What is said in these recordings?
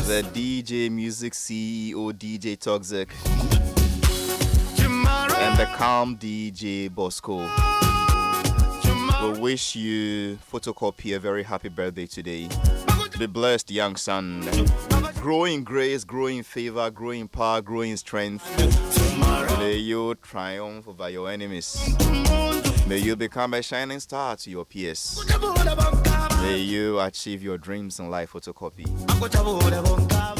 the DJ Music CEO, DJ Toxic, and the calm DJ Bosco. We wish you, Photocopy, a very happy birthday today. Be blessed, young son. Growing grace, growing favor, growing power, growing strength. May you triumph over your enemies. May you become a shining star to your peers. May you achieve your dreams in life, Photocopy.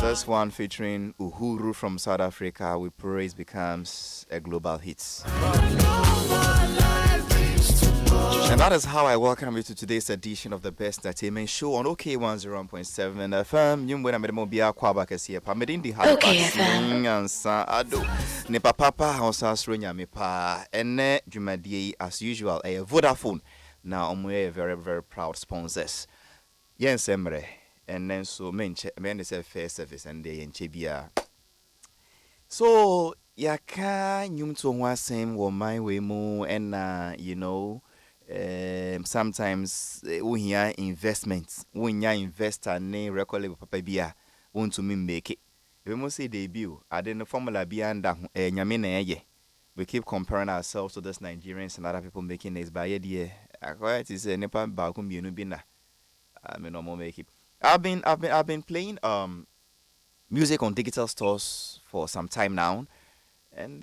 This one featuring Uhuru from South Africa, we praise becomes a global hit. And that is how I welcome you to today's edition of the Best Entertainment Show on OK101.7 FM. Nyumwena medemo bia kwa bakesi pa medindi Halifax Ansah Addo ne papa hosa sronya mepa ene dwumadie as usual a Vodafone na omo very very proud sponsors. Yen semre and then so men say fair service and they enche bia. So yaka nyumto nwasem wo my way mo and you know sometimes we hear investments when ya investor ne record label papa bia want to make it we must say debut I didn't formula beyond nyame na ye we keep comparing ourselves to those Nigerians and other people making this by idea quite is nepa ba ko mienu bi na me no more make it. I've been playing music on digital stores for some time now and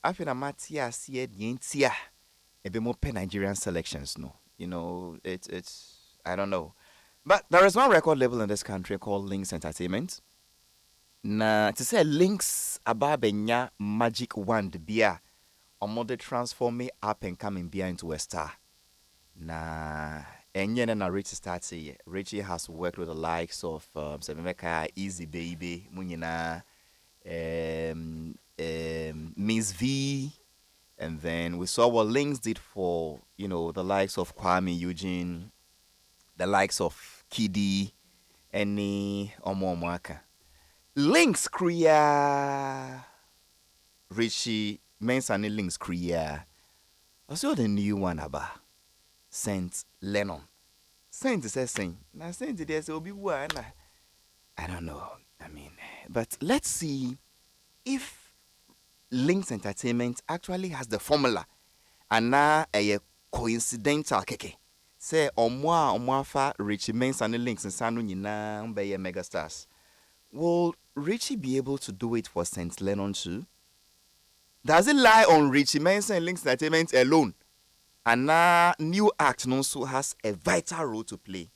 I feel amatia see yentia a bit more Nigerian selections, no. You know, it's I don't know. But there is one record label in this country called Links Entertainment. Na to say Links ababenya magic wand beer or mode transform me up and coming beer into a star. Na enye na Richie starts here. Richie has worked with the likes of Sevemeka, Easy Baby, Munyina, Miss V. And then we saw what Links did for, you know, the likes of Kwame Eugene, the likes of Kidi, Eni Omwaka. Links Kriya Richie Mensani Links Kriya. I saw the new one about Saint Lennon. Saint says Saint. Now Saint today will be one. I don't know. I mean, but let's see if Links Entertainment actually has the formula and now a coincidental keke. Say omwa fa Richie Mens and Links and Sanu Nina be megastars. Will Richie be able to do it for Saint Lennon too? Does it lie on Richie Mens and Links Entertainment alone? And now new act also has a vital role to play.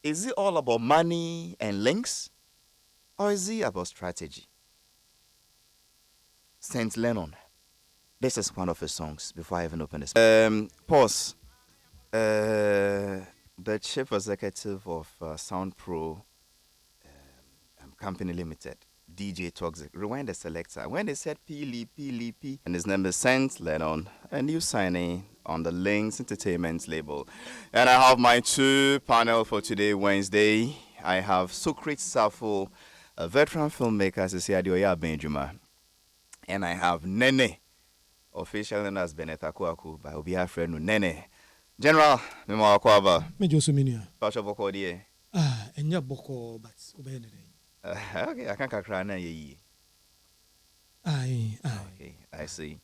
Is it all about money and links? Or is it about strategy? Saint Lennon. This is one of his songs before I even open this. Pause. The chief executive of Sound Pro Company Limited, DJ Toxic, rewind the selector. When they said P, and his name is Saint Lennon, a new signing on the Links Entertainment label. And I have my two panel for today, Wednesday. I have Sukrit Safo, a veteran filmmaker, as Addo Benjuma. And I have Nene, officially known as Beneta Kwaku, but Obi friend Nene. General, Mima Kwaba. Major Suminia. Pasha Boko die. And your Boko, but obey. Okay, I can't cry na ye. Aye. Okay, I see.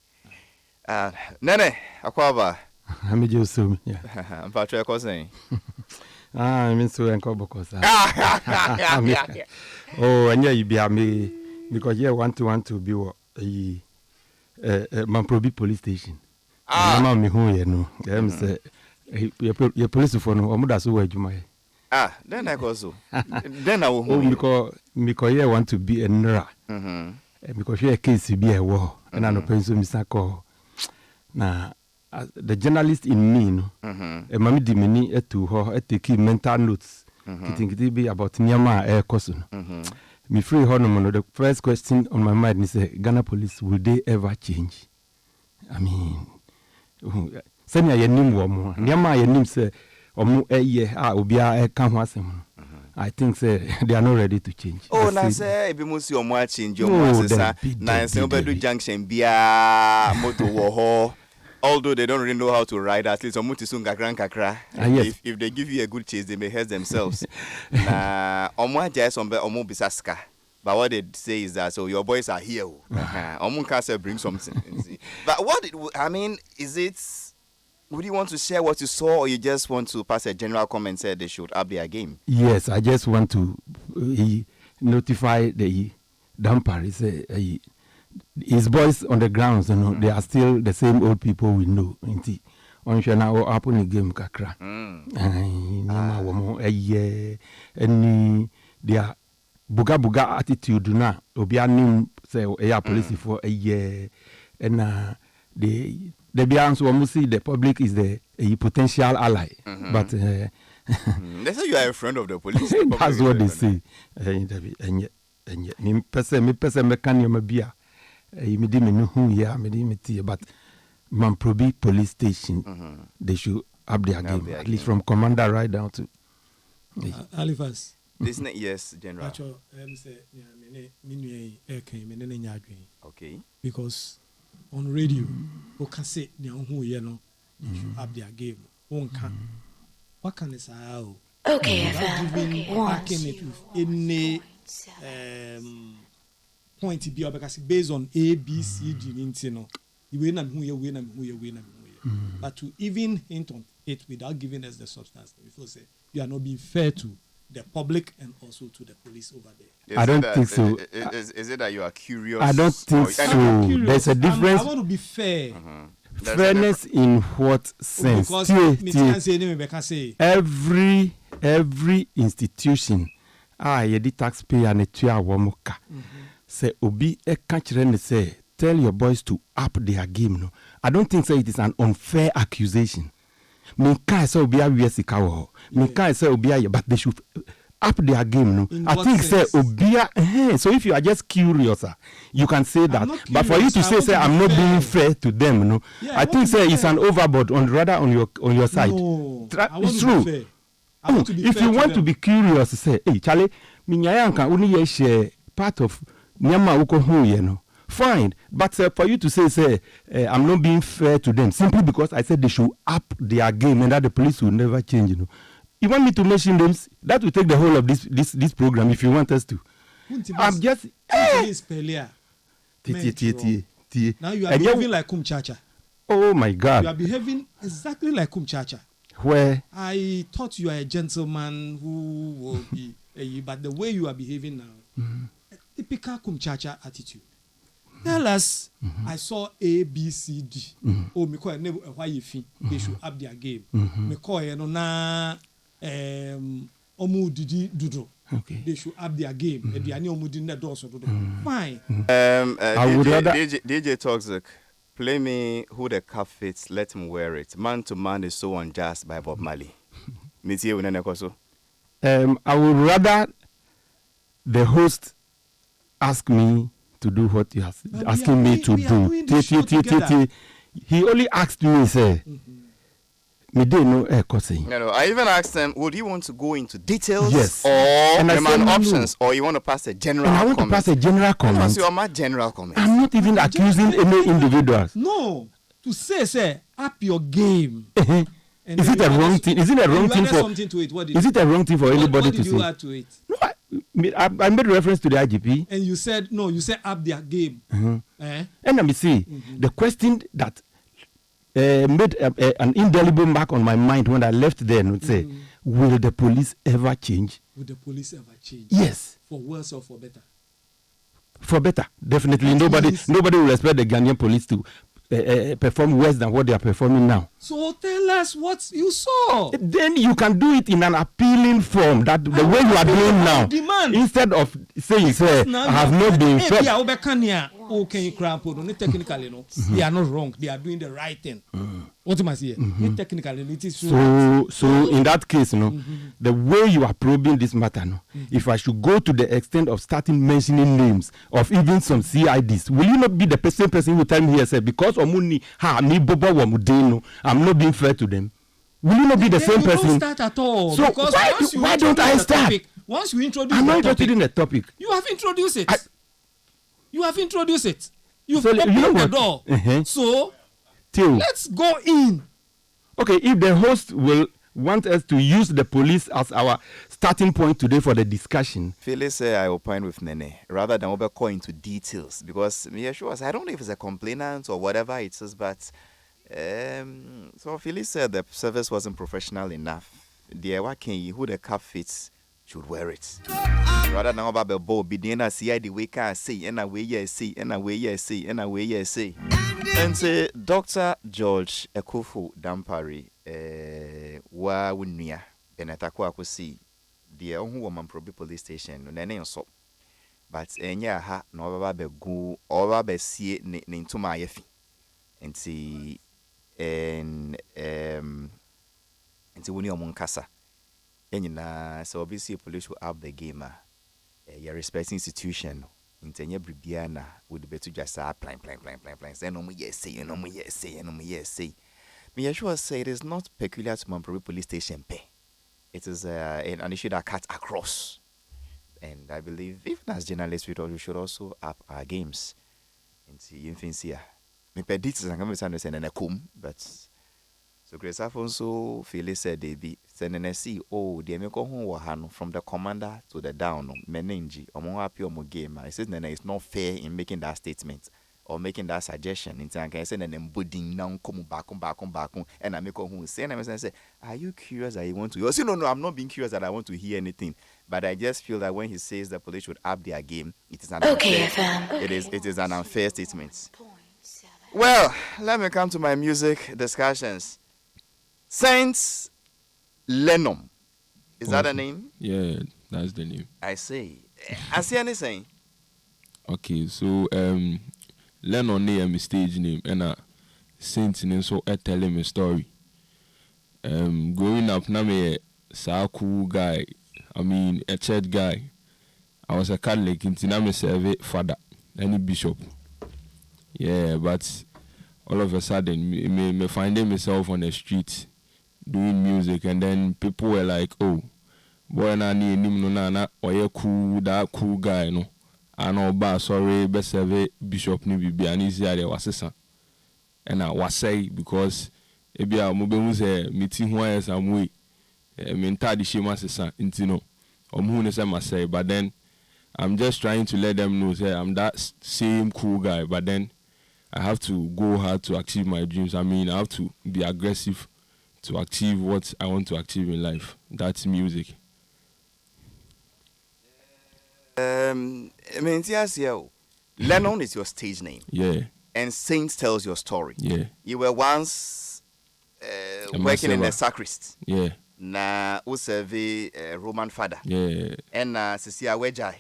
Nene, Akwaba. I'm a Jew soon. I'm Patrick Cosney. I mean, so and Cobocos. Oh, and yeah, you be a me because you want to be Mamprobi police station. Mama me who you know. Them say your police for no omuda so where you then I go so. Then I will because you want to be a nera. Because you a case to be a war and I no penso misako. Na the journalist in me no. E mami dimini to her take mental notes. Kitting be about Nyama air cousin. Me free honor, the first question on my mind is Ghana police, will they ever change? I mean, send me a name woman. Nyama a name say, or a year, I will be a canwasem. I think they are not ready to change. Oh, na say, if you must see watching, your Nice Junction, Bia, Moto Woho. although they don't really know how to ride, at least omuti kakra. Yes. If they give you a good chase, they may hurt themselves. Nah, bisaska. But what they say is that, so your boys are here. Omun can't say bring something. But is it, would you want to share what you saw, or you just want to pass a general comment, say they should up their game? Yes, I just want to notify the damper. His boys on the grounds, they are still the same old people we know. On Shana or up in the game, Kakra. And their buga attitude, na Obianim say, a police for a year, and the Bians will see the public is a potential ally, but they say you are a friend of the police. That's what they say. And yet, me person mechanic beer. Me di me no hu ya me di me tie, but Mamprobi police station, they should up their game, at least from commander right down to Halifax. Yes, General. Okay. Because on radio, you can say who you know, you should up their game. One can. What can this how? Okay, backing it with any point to be because based on A, B, C, D, you win. But to even hint on it without giving us the substance, before say you are not being fair to the public and also to the police over there. I don't think so. Is it that you are curious? I don't think so. There's a difference. I want to be fair. Fairness in what sense? Because every institution, the taxpayer ne tua womoka. Say obi e kachire say tell your boys to up their game. No, I don't think so. It is an unfair accusation. Me can't say obi a sika wo. Me can't say obi a, but they should up their game. No, I think say obi a. So if you are just curious, you can say that. But for you to say I'm not being fair to them, no, I think say it's an overboard on your side. No, it's true. If you want to be curious, say, hey, Charlie, minyayanka only share part of nyama uko hu ye no. Fine, but for you to say I'm not being fair to them simply because I said they should up their game and that the police will never change. You want me to mention them? That will take the whole of this program if you want us to. I'm just. Now you are behaving like Kumchacha. Oh my God! You are behaving exactly like Kumchacha. Where? I thought you are a gentleman who will be, but the way you are behaving now, typical Kumchacha attitude. Tell us, I saw A, B, C, D. Oh, me call never why you think they should up their game. Me call na omu didi dudo. Okay. They should up their game. And they are omu didi na do so do. Fine. I would rather DJ Toxic. Play me Who the Cup Fits, Let Him Wear It. Man to Man is So Unjust by Bob Marley. I would rather the host ask me to do what you are asking me to do. He only asked me, say, me dey no saying. No, I even asked them, would you want to go into details? Yes. Or and I said, options, or you want to pass a general comment? I want to pass a general comment. So I'm not general comment. I'm not even accusing any individuals. No. To say, up your game. Is it a wrong thing? Is it a wrong thing for? Something to it. Is it a wrong thing for anybody to say? What did you add to it? No, I made reference to the IGP. And you said no. You said up their game. And let me see the question that made an indelible mark on my mind when I left there. Would say, will the police ever change? Will the police ever change? Yes. For worse or for better? For better, definitely. Nobody will expect the Ghanaian police to perform worse than what they are performing now. So tell us what you saw. Then you can do it in an appealing form, that the way you are doing now. Demand. Instead of saying, I have not been fair. Technically, no, they are not wrong. They are doing the right thing. What am I saying? Technically, it is so in that case, the way you are probing this matter, if I should go to the extent of starting mentioning names of even some CIDs, will you not be the same person who tell me here, say, because Omuni me bobo wamudeno, I'm not being fair to them? Will you not be the same person? Don't start at all. So why don't I start? Once you introduce I'm not interested in the topic. You have introduced it. You have introduced it. You've So, opened you know the what? door. So Till. Let's go in. Okay, if the host will want us to use the police as our starting point today for the discussion. Phyllis said I opine with Nene rather than go into details because sure, I don't know if it's a complainant or whatever it is, but so Phyllis said the service wasn't professional enough. The who the cap fits should wear it. Rather than about the bow, be the see the way can say, and away yes, say, and away yes, say, and away yes, say. And say Dr. George Ekufu Dampari, wa wunia, Benetakwa kusi, the own woman probe police station, no name so. But enya ha no baba be go or be see into my yefi. And see and when you're Moncasa. And so obviously police will up the game. Your respecting institution. Intenye Bribiana would be to just plan. Say no more yes say, no more yes say, no more yes say. Me sure say it is not peculiar to Mamprobe police station pay. It is an issue that cuts across. And I believe even as journalists we should also up our games. And see you here. Me pedits and come to send a cum, but so Grace Afonso Phyllis said they be sending a see the American home from the commander to the down menenji among happy omo game. I said Nene it's not fair in making that statement or making that suggestion. In time can say and embodying now come back and I make home say and I say, are you curious that you want to? You say no, I'm not being curious that I want to hear anything. But I just feel that when he says the police should up their game, it is an unfair, it is an unfair statement. Well, let me come to my music discussions. Saint Lennon. Is that a name? Yeah, that's the name. I see. I see anything. Okay, so Lennon name is stage name and Saint name so I tell him a story. Growing up, now me a cool guy. I mean a church guy. I was a Catholic in Tiname serve father, any bishop. Yeah, but all of a sudden me finding myself on the street doing music, and then people were like, oh, boy na ni no na oye cool, that cool guy no. I know ba sorry be serve bishop ni bibi ani si ade wasesa. And I was say because ebia mo be hu say meeting ho yes am we me ntadi shema sesa intino omu ne say my say, but then I'm just trying to let them know say I'm that same cool guy, but then I have to go hard to achieve my dreams. I mean, I have to be aggressive to achieve what I want to achieve in life. That's music. I mean, yes, Lennon is your stage name. Yeah. And Saint tells your story. Yeah. You were once working in the sacristy. Yeah. Na userve Roman father. Yeah. And Cecilia Wejai.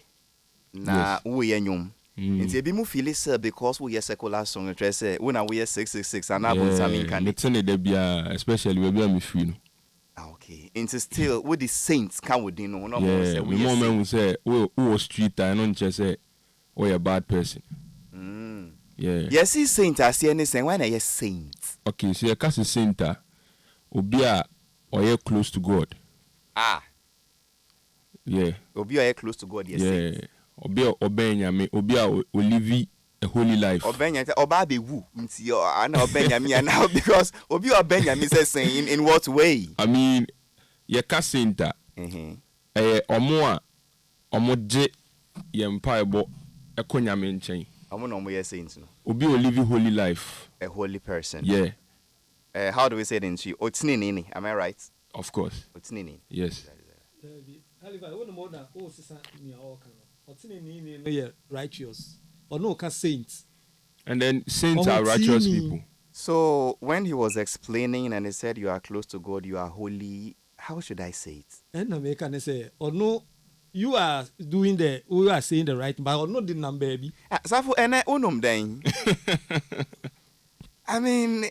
Na uye nyum. Nti ebi mu feel it because we hear secular song and say when we hear 666 and abun samin can it dey bia especially we be am free no. Okay. Into still with the saints can we no no more say we moment say who street I no nche say we a bad person. Yeah. Yes, he saint as any saying when I saint. Okay, so you can say saint obi a or close to God. Yeah. Obi a close to God, yes. Yeah. Obi Obenyame, Obi live a holy life. Obenyame, Oba be woo. Nti ana Obenyame now because Obi Obenyame says saying in what way? I mean, ye ka center. Omo je ye mpaebo ekonyame nchen. Omo no mo ye saint no. Obi live a holy life. A holy person. Yeah. How do we say it in Chi? Otinini, am I right? Of course. Otinini. Yes. Halifax, one more than sister me all kind. Righteous or no saints, and then saints are righteous people. So when he was explaining and he said you are close to God, you are holy, how should I say it? And American say or no, you are doing we are saying the right, but or not the number baby. Safu ene unum then. I mean,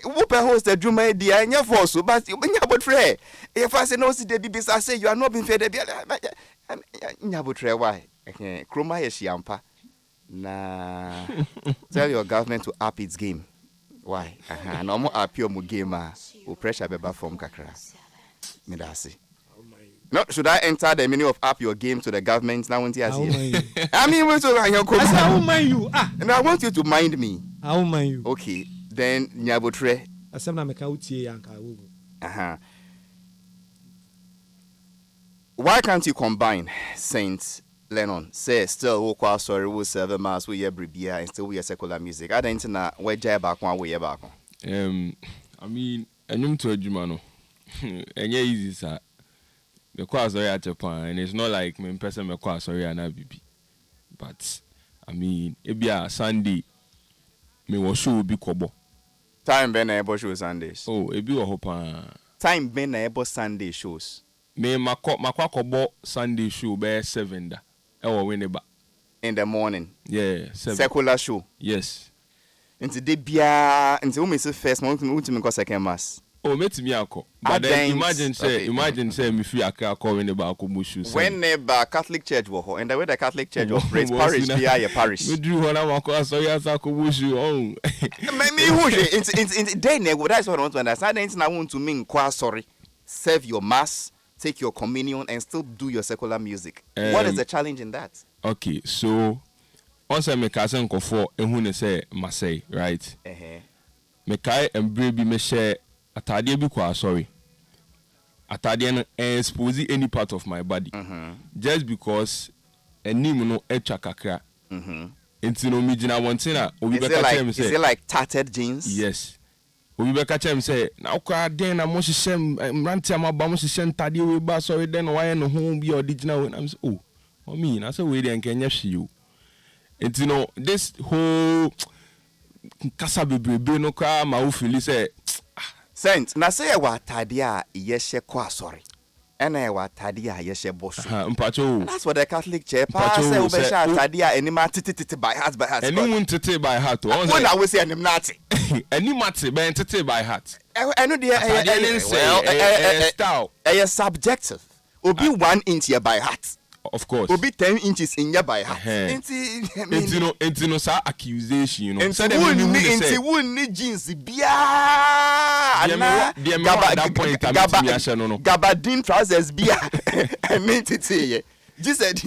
whoop host the Juma dia nya force, but you nya but free. If I say no see the babies, I say you are not being fed. Nya but free why? Kroma yampa. Na tell your government to up its game. Why? No more up your game. Who pressure beba from kakra. Midasi. No, should I enter the meaning of up your game to the government now? I mean, wait till I won't mind you. And I want you to mind me. How mind you? Okay. Then Nyabotre. Asem na meka utie yanka wo. Why can't you combine Saint Lennon? Say still we kwa sorry we serve mass we hear bribia and still we hear secular music. I don't know where jay back one we hear back. I mean, enyum to adwuma no. Enye easy sir. Me kwa sorry at Japan and it's not like me person me kwa sorry ana bibi. But I mean, ebia Sunday me wo show bi kobo. Time ben ebo show Sundays. Oh, ebi wo hopa. Time ben ebo Sunday shows. Me makwa kobo Sunday show be 7 da. Ewo Winneba. In the morning. Yeah, 7. Secular show. Yes. Into the bia into me say first month me go second mass. Oh, metimi akọ. But then imagine say me free akọ Winneba akọ mushu. Whenever Catholic Church wo ho and the way the Catholic Church operates parish bia your parish. Me drew ho na akọ so ya akọ mushu oh. Me who into then that's what I want to understand. I want to mean kwa sorry. Serve your mass, take your communion and still do your secular music. What is the challenge in that? Okay, so once I make cousin go for ehun ne say Marseille, right? Me kai embre bi me share atade bi kwa sorry. Atade no expose any part of my body. Just because enim no etwa kakra. Enti no mi gina wontina obi be ka tell me say is it like tattered jeans? Yes. Obi be ka tell me say na okwa den na mo hyehyem mranti amaba mo hyehyem ntade we ba sorry den no why no ho bi original and I'm say oh for me na say we den kenya hwe you. Enti no this whole kasa bebrebe no kwa ma wo feel say Saint na say wa atade a yehye kwa sorry. And I wa atade a yehye bosu. Mpacho. That's what the Catholic Church say we be sha atade a any tete by heart by heart. Any one tete by heart. When I will say any nati. Any mate be tete by heart. I know the style. Subjective. Obi 1 inch here by heart. Of course. Obi 10 inches in your by heart. Enti no sa accusation, you know. Enti wunni jeans bia. Gabardine trousers bia. Enti just said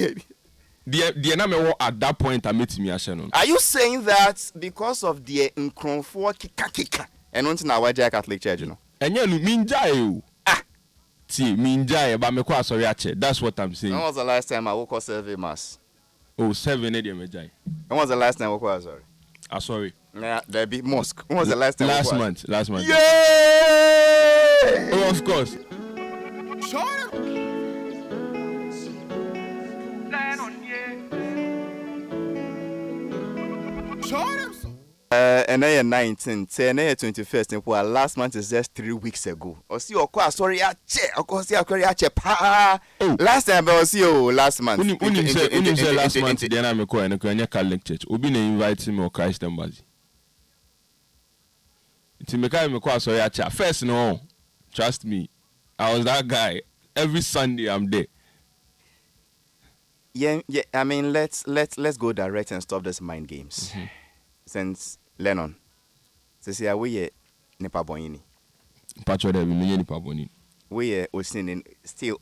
the na me wo at that point I met me ahye no. Are you saying that because of the nkronfo kika and until now why Catholic Church you know? Enye no minjae o. See, minjae ba me kwa sorry ache. That's what I'm saying. When was the last time I woke up serving mass? Oh, 7 dey me jai. When was the last time I woke up sorry? Sorry. Nah, there be mosque. When was the last time? Last month. Yeah! Oh, of course. And then 19, 10, 21st, and last month is just 3 weeks ago. Or see, of course, sorry, last time I was you last month. When you say last month, then I'm going to Catholic Church. Obi na invite me or Christ embassy. It's me kwa sorry acha. First no, trust me, I was that guy. Every Sunday I'm there. Yeah. I mean, let's go direct and stop this mind games. Since Lennon, say we nipa bonini. Patcho there we nipa bonini. We osinin still.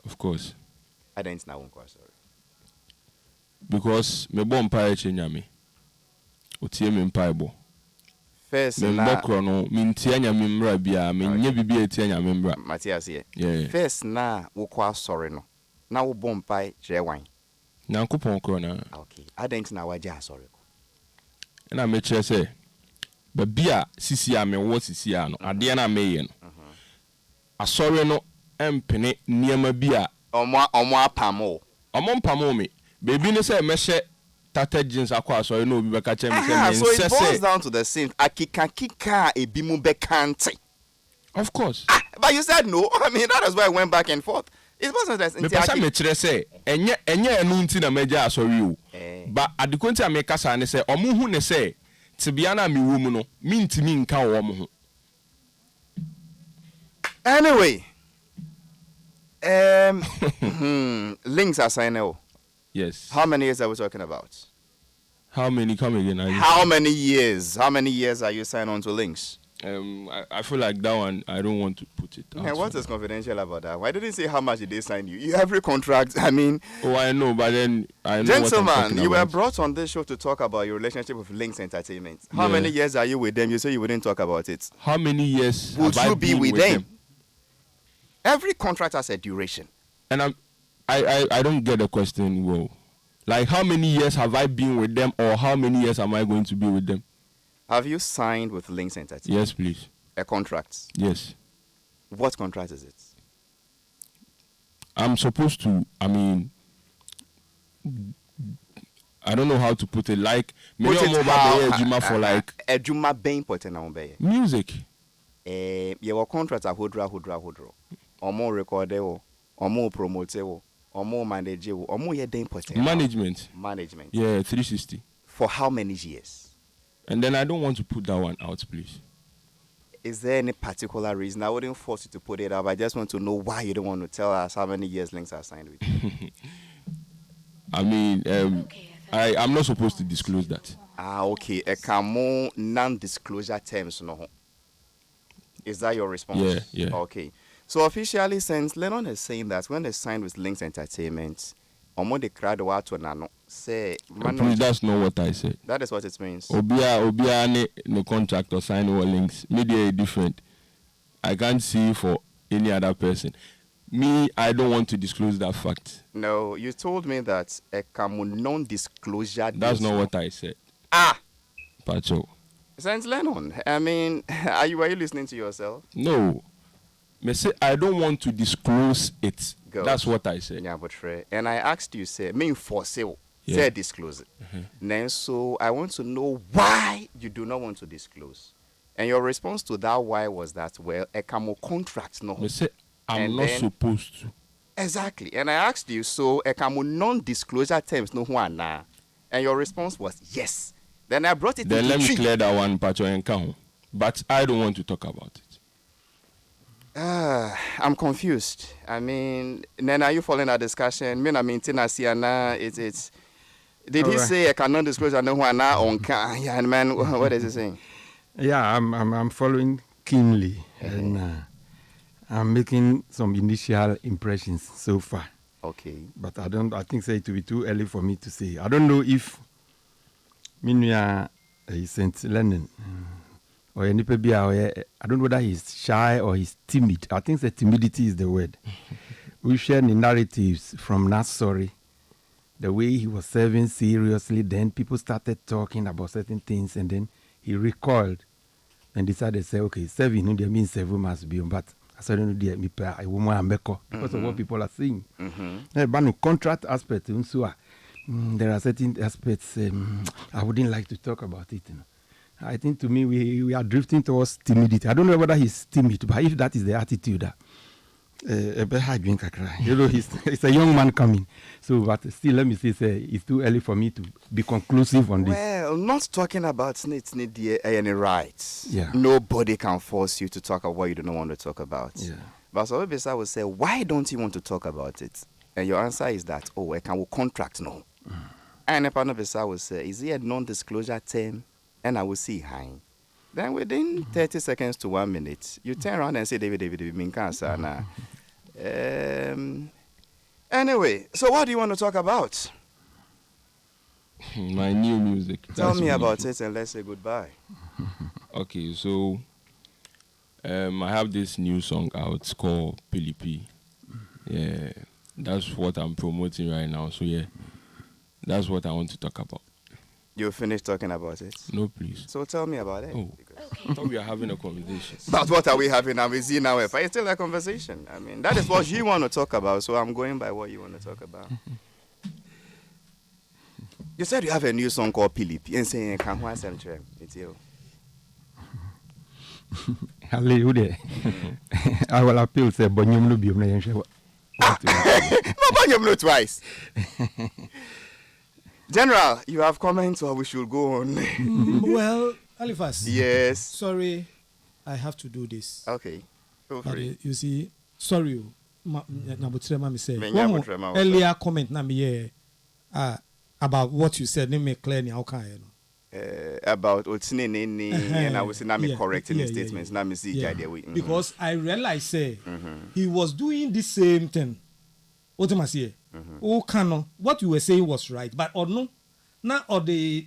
Of course. I don't know one sorry. Because me bon pay chenyame. Otie me mpae bo. First me na mbokro no me ntia nyame mbra bia me nya bibia etia nyame mbra. Matthias here. Yeah. First na wo kwa sorry no. Na wo bon pay kire wan. Nyankopon kro na. Okay. I don't know why sorry. Na me kire say ba bia sisi a me wo sisi a no ade na me ye no. Asɔre no empene niema bia omo apamo. Omo mpamo me. Baby no say me hye tattered jeans akwa asɔre no obi beka che me say so it boils down to the same. Akika ebi mu bekante. Of course. But you said no. I mean that is why I went back and forth. It wasn't that me pesa me kire say enye enu nti na meja asɔre o. Ba adekonti ameka sa ne say omo hu ne say tibia na me wo mu no mintimi nka wo mo ho. Anyway, links are signed. Yes. How many years are we talking about? How many come again? How many years? How many years are you signed on to links? I feel like that one, I don't want to put it out. Yeah, what is confidential about that? Why didn't say how much did they sign you? Every contract, I mean. Oh, I know, but then I know Gentlemen, what I'm talking you were about. brought on this show to talk about your relationship with Links Entertainment. How Yeah. many years are you with them? You say you wouldn't talk about it. How many years Would have I you be been with them? Every contract has a duration. And I don't get the question. Whoa, like how many years have I been with them, or how many years am I going to be with them? Have you signed with Links Entertainment? Yes, please. A contract? Yes. What contract is it? I'm supposed to. I mean, I don't know how to put it. Like, Put it how- for like Ejuma bɛn important na wɔbɛyɛ. music. Yɛwɔ contract ahodoɔ. Ɔmo record wo, ɔmo promote wo, ɔmo manage wo, ɔmo yɛ dɛn important. Management. Management. Yeah, 360. For how many years? And then I don't want to put that one out, please. Is there any particular reason? I wouldn't force you to put it up. I just want to know why you don't want to tell us how many years Links are signed with you. I mean, I'm not supposed to disclose that. Okay. More non-disclosure terms, no. Is that your response? Yeah. Okay. So officially, since Lennon is saying that when they signed with Links Entertainment, Omo de crowd to nano say, Please, that's not what I said. that is what it means. Obia ne no contract or sign or links. Media is different. I can't see for any other person. Me, I don't want to disclose that fact. No, you told me that a non-disclosure. That's not what I said. Pacho. Since Lennon, I mean, are you listening to yourself? No. Me say I don't want to disclose it. Good. That's what I said. Yeah, but and I asked you, say, me for sale, Yeah. say disclose it. Then so I want to know why you do not want to disclose. And your response to that why was that, well, a camo contract, no. Me say I'm And not then- supposed to. Exactly. And I asked you, so a camo non-disclosure terms, no one now. And your response was yes. Then I brought it Then into let me tree. clear that one, Pacho, and count. But I don't want to talk about it. I'm confused. I mean, then are you following that discussion? Me na maintain it's. Did he Alright. say I cannot disclose no one now on yeah, man, what is he saying? Yeah, I'm following keenly, and I'm making some initial impressions so far. Okay. But I think say it will be too early for me to say. I don't know if Minya is St. Lennon or any baby. I don't know whether he's shy or he's timid. I think the timidity is the word. We share the narratives from Not Sorry, the way he was serving seriously. Then people started talking about certain things, and then he recoiled and decided to say, okay, serving no, means 7 must be, but I said, no, dear, I won't because of what people are saying. But no contract aspect, there are certain aspects I wouldn't like to talk about it. I think to me we are drifting towards timidity. I don't know whether he's timid, but if that is the attitude, you know, he's a young man coming. So, but still, let me say, it's too early for me to be conclusive on this. Well, not talking about snitch need any rights. Yeah. Nobody can force you to talk about what you don't want to talk about. Yeah. But so if I would say, why don't you want to talk about it? And your answer is that, I can contract no. And if another person will say, is it a non-disclosure term? And I will see hi. Then within 30 seconds to 1 minute, you turn around and say, David, mean cancer now. Anyway, so what do you want to talk about? My new music. Tell That's me me. about it and let's say goodbye. Okay, so I have this new song out called Pilipi. Yeah, that's what I'm promoting right now. So yeah, that's what I want to talk about. You finished talking about it? No, please. So tell me about it. Oh, I thought we are having a conversation. But what are we having now? We see now if it's still a conversation. I mean, that is what you want to talk about, so I'm going by what you want to talk about. You said you have a new song called Pilipi and saying it's you. Hallelujah. I will appeal say Bonyum no biom na yenhwe. No, twice. General, you have comments or we should go on? Well, Halifax. Yes. Sorry, I have to do this. Okay. Feel But free. you see, sorry, Nabutrema me say. Me One Nabutrema was earlier comment na me about what you said. Let me clear ni how can you know. about Otsinene, and I was not correcting his statements. Now me see because I realized say he was doing the same thing. What am I saying? What you were saying was right, but or no, not or the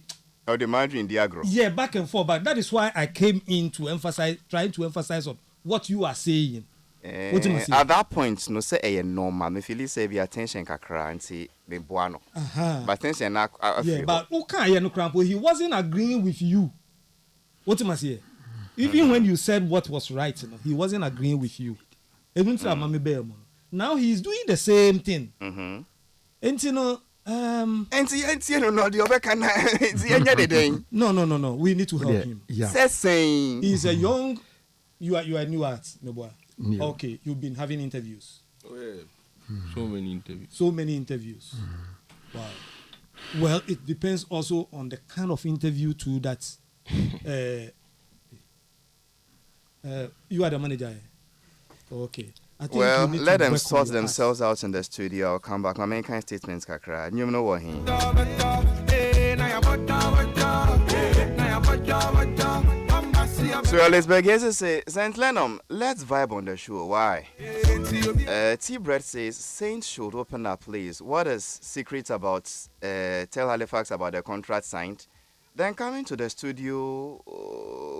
margin diagro. Yeah, back and forth. But that is why I came in to emphasize, trying to emphasize on what you are saying. At that point, no say a normal. Me feel say be attention kakra and say be buano. But attention na. Yeah, but okay, no crampo. He wasn't agreeing with you. What am I saying? Even when you said what was right, you know, he wasn't agreeing with you. Now he's doing the same thing. And you know, no, the other can. No. We need to help him. Yeah. Saying he's a young. You are new at no boy. Yeah. Okay, you've been having interviews. Oh, yeah. So many interviews. Wow. Well, it depends also on the kind of interview too that you are the manager. Okay. I think well, let them sort themselves out in the studio. I'll come back. My main kind of statements, kakra. You know what he. So Elizabeth say, Saint Lennon, let's vibe on the show. Why? T-Bread says Saints should open up, please. What is secret about? Tell Halifax about the contract signed. Then coming to the studio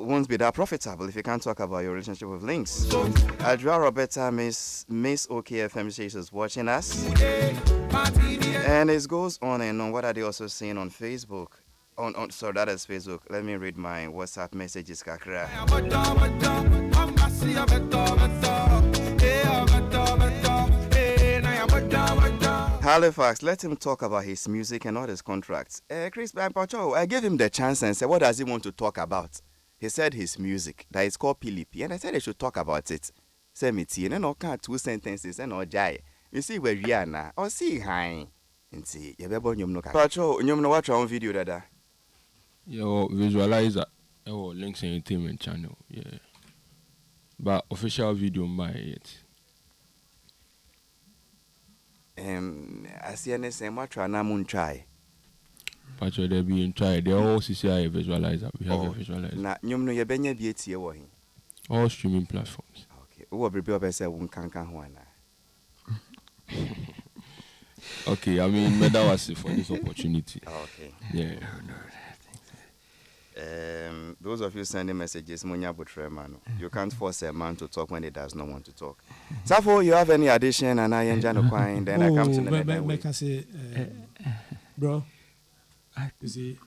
won't be that profitable if you can't talk about your relationship with Links. Adra Roberta Miss OKFM says is watching us. And it goes on and on. What are they also saying on Facebook? So that is Facebook. Let me read my WhatsApp messages, kakra. Halifax, let him talk about his music and all his contracts. Chris Pacho, I gave him the chance and said, what does he want to talk about? He said his music, that is called Pilipi, and I said I should talk about it. Say me tea, and then I'll count 2 sentences and I'll jai. You see where we are now, or see hi. And see, you better no Pacho, you know watch our video, dada. Your visualizer, your Links Entertainment channel, yeah. But official video by it. I see anything what try na mun try. Pacho they being tried. They all see a visualizer. We have a visualizer. Na nyom no ye benye bi etie wo hin. All streaming platforms. Okay. Wo prepare be say won kankan ho ana. Okay, I mean that was it for this opportunity. Okay. Yeah. Those of you sending messages, you can't force a man to talk when he does not want to talk. Safo, you have any addition and I enjoy the coin, then I come to the next. I say, bro, you see,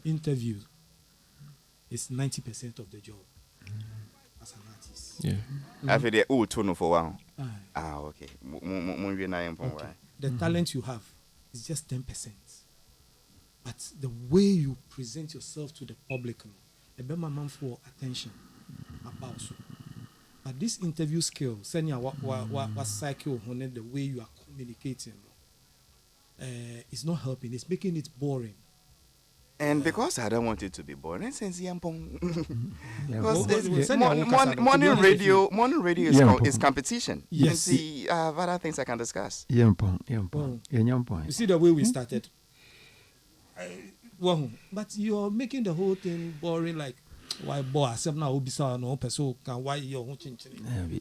interview is 90% of the job as an artist. Yeah. I feel the tone for one. Okay. The talent you have is just 10%. But the way you present yourself to the public, a better man for attention about so. But this interview skill, send what cycle on the way you are communicating, it's not helping. It's making it boring. And because I don't want it to be boring, since morning radio is competition. Yes. You can see other things I can discuss. You see the way we started. But you're making the whole thing boring, like why boy except now be no person can why you're watching maybe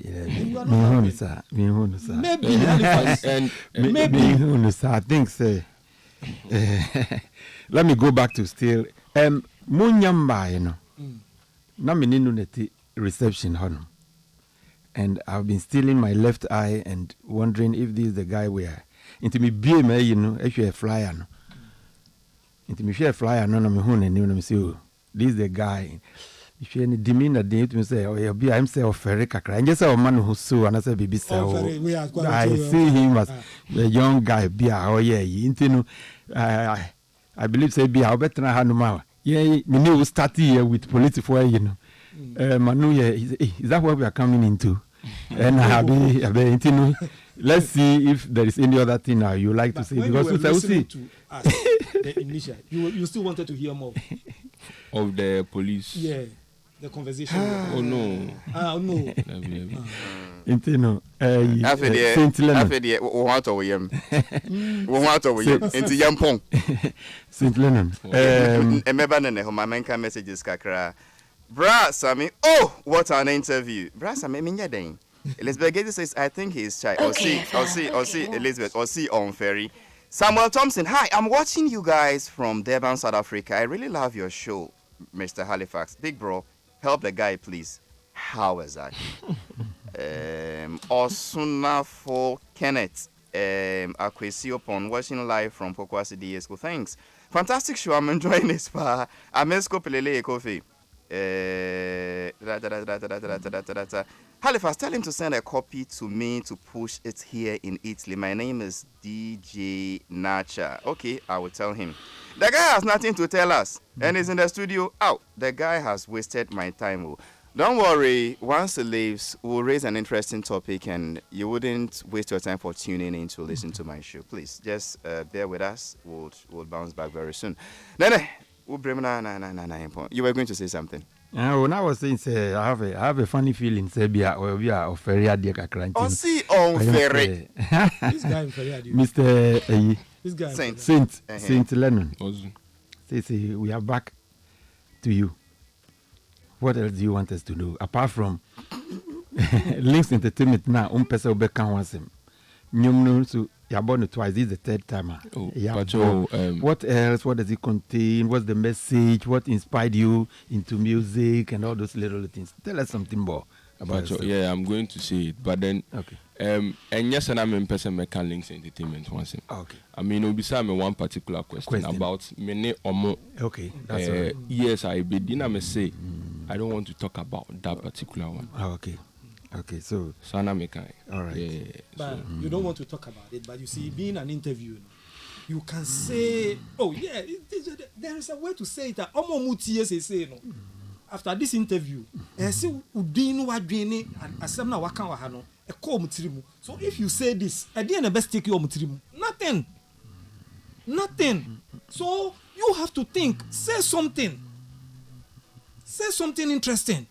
I think say let me go back to still munyamba you know na meninu neti reception honum and I've been stealing my left eye and wondering if this is the guy where into me be me you know if you a flyer no into me share flyer no me hu na me say oh this is the guy if you any demeanor dey to me say oh you be I'm say offer kakra and just say o man who so and say baby say oh I see him as the young guy be oh yeah into no I believe say be how better na hanuma yeah me new start here with political you know manu is that what we are coming into and I be into no let's see if there is any other thing now you like to say because we see to us, the initial you still wanted to hear more of the police. Yeah, the conversation. Oh no. No. Intino. Saint Leonard. What are we? What are we? Into Yampong. Saint Leonard. My main messages, Kakra. Bra Sammy. Oh, what an interview. Bra Sammy, Minya Elizabeth Gates says, I think he's shy. I'll see, Elizabeth. I'll see on ferry. Samuel Thompson, hi, I'm watching you guys from Durban, South Africa. I really love your show, Mr. Halifax. Big bro, help the guy, please. How is that? Osuna for Kenneth. Akwesi upon watching live from Pokwasi DA School. Thanks. Fantastic show. I'm enjoying this. Amesko Pelele Kofi. Halifax, tell him to send a copy to me to push it here in Italy. My name is DJ Nacha. Okay, I will tell him. The guy has nothing to tell us and he's in the studio. Out. The guy has wasted my time. Don't worry. Once he leaves, we'll raise an interesting topic and you wouldn't waste your time for tuning in to listen to my show. Please, just bear with us. We'll bounce back very soon. Nene, you were going to say something. When I was saying, say, I have a funny feeling, say, we are very dear Kakranti. Oh, see, on ferry. This guy in Ferry, Mr. This guy Saint Lennon. Say, we are back to you. What else do you want us to do? Apart from Links Entertainment now, person will become once him. So you're born twice. This is the third time. What else? What does it contain? What's the message? What inspired you into music and all those little things? Tell us something more about yourself. Yeah, I'm going to say it, but then okay. And yes, and I'm in person making Links Entertainment once. Okay. I mean, it'll be some one particular question about many or more. Okay, that's all right. Yes, I be dinner say I don't want to talk about that particular one. Okay. Okay, so Sana Mekai. All right. Yeah, but you don't want to talk about it, but you see, being an interview, you can say, oh yeah, there is a way to say it. After this interview, so if you say this, at the end the best take you nothing. So you have to think, say something interesting.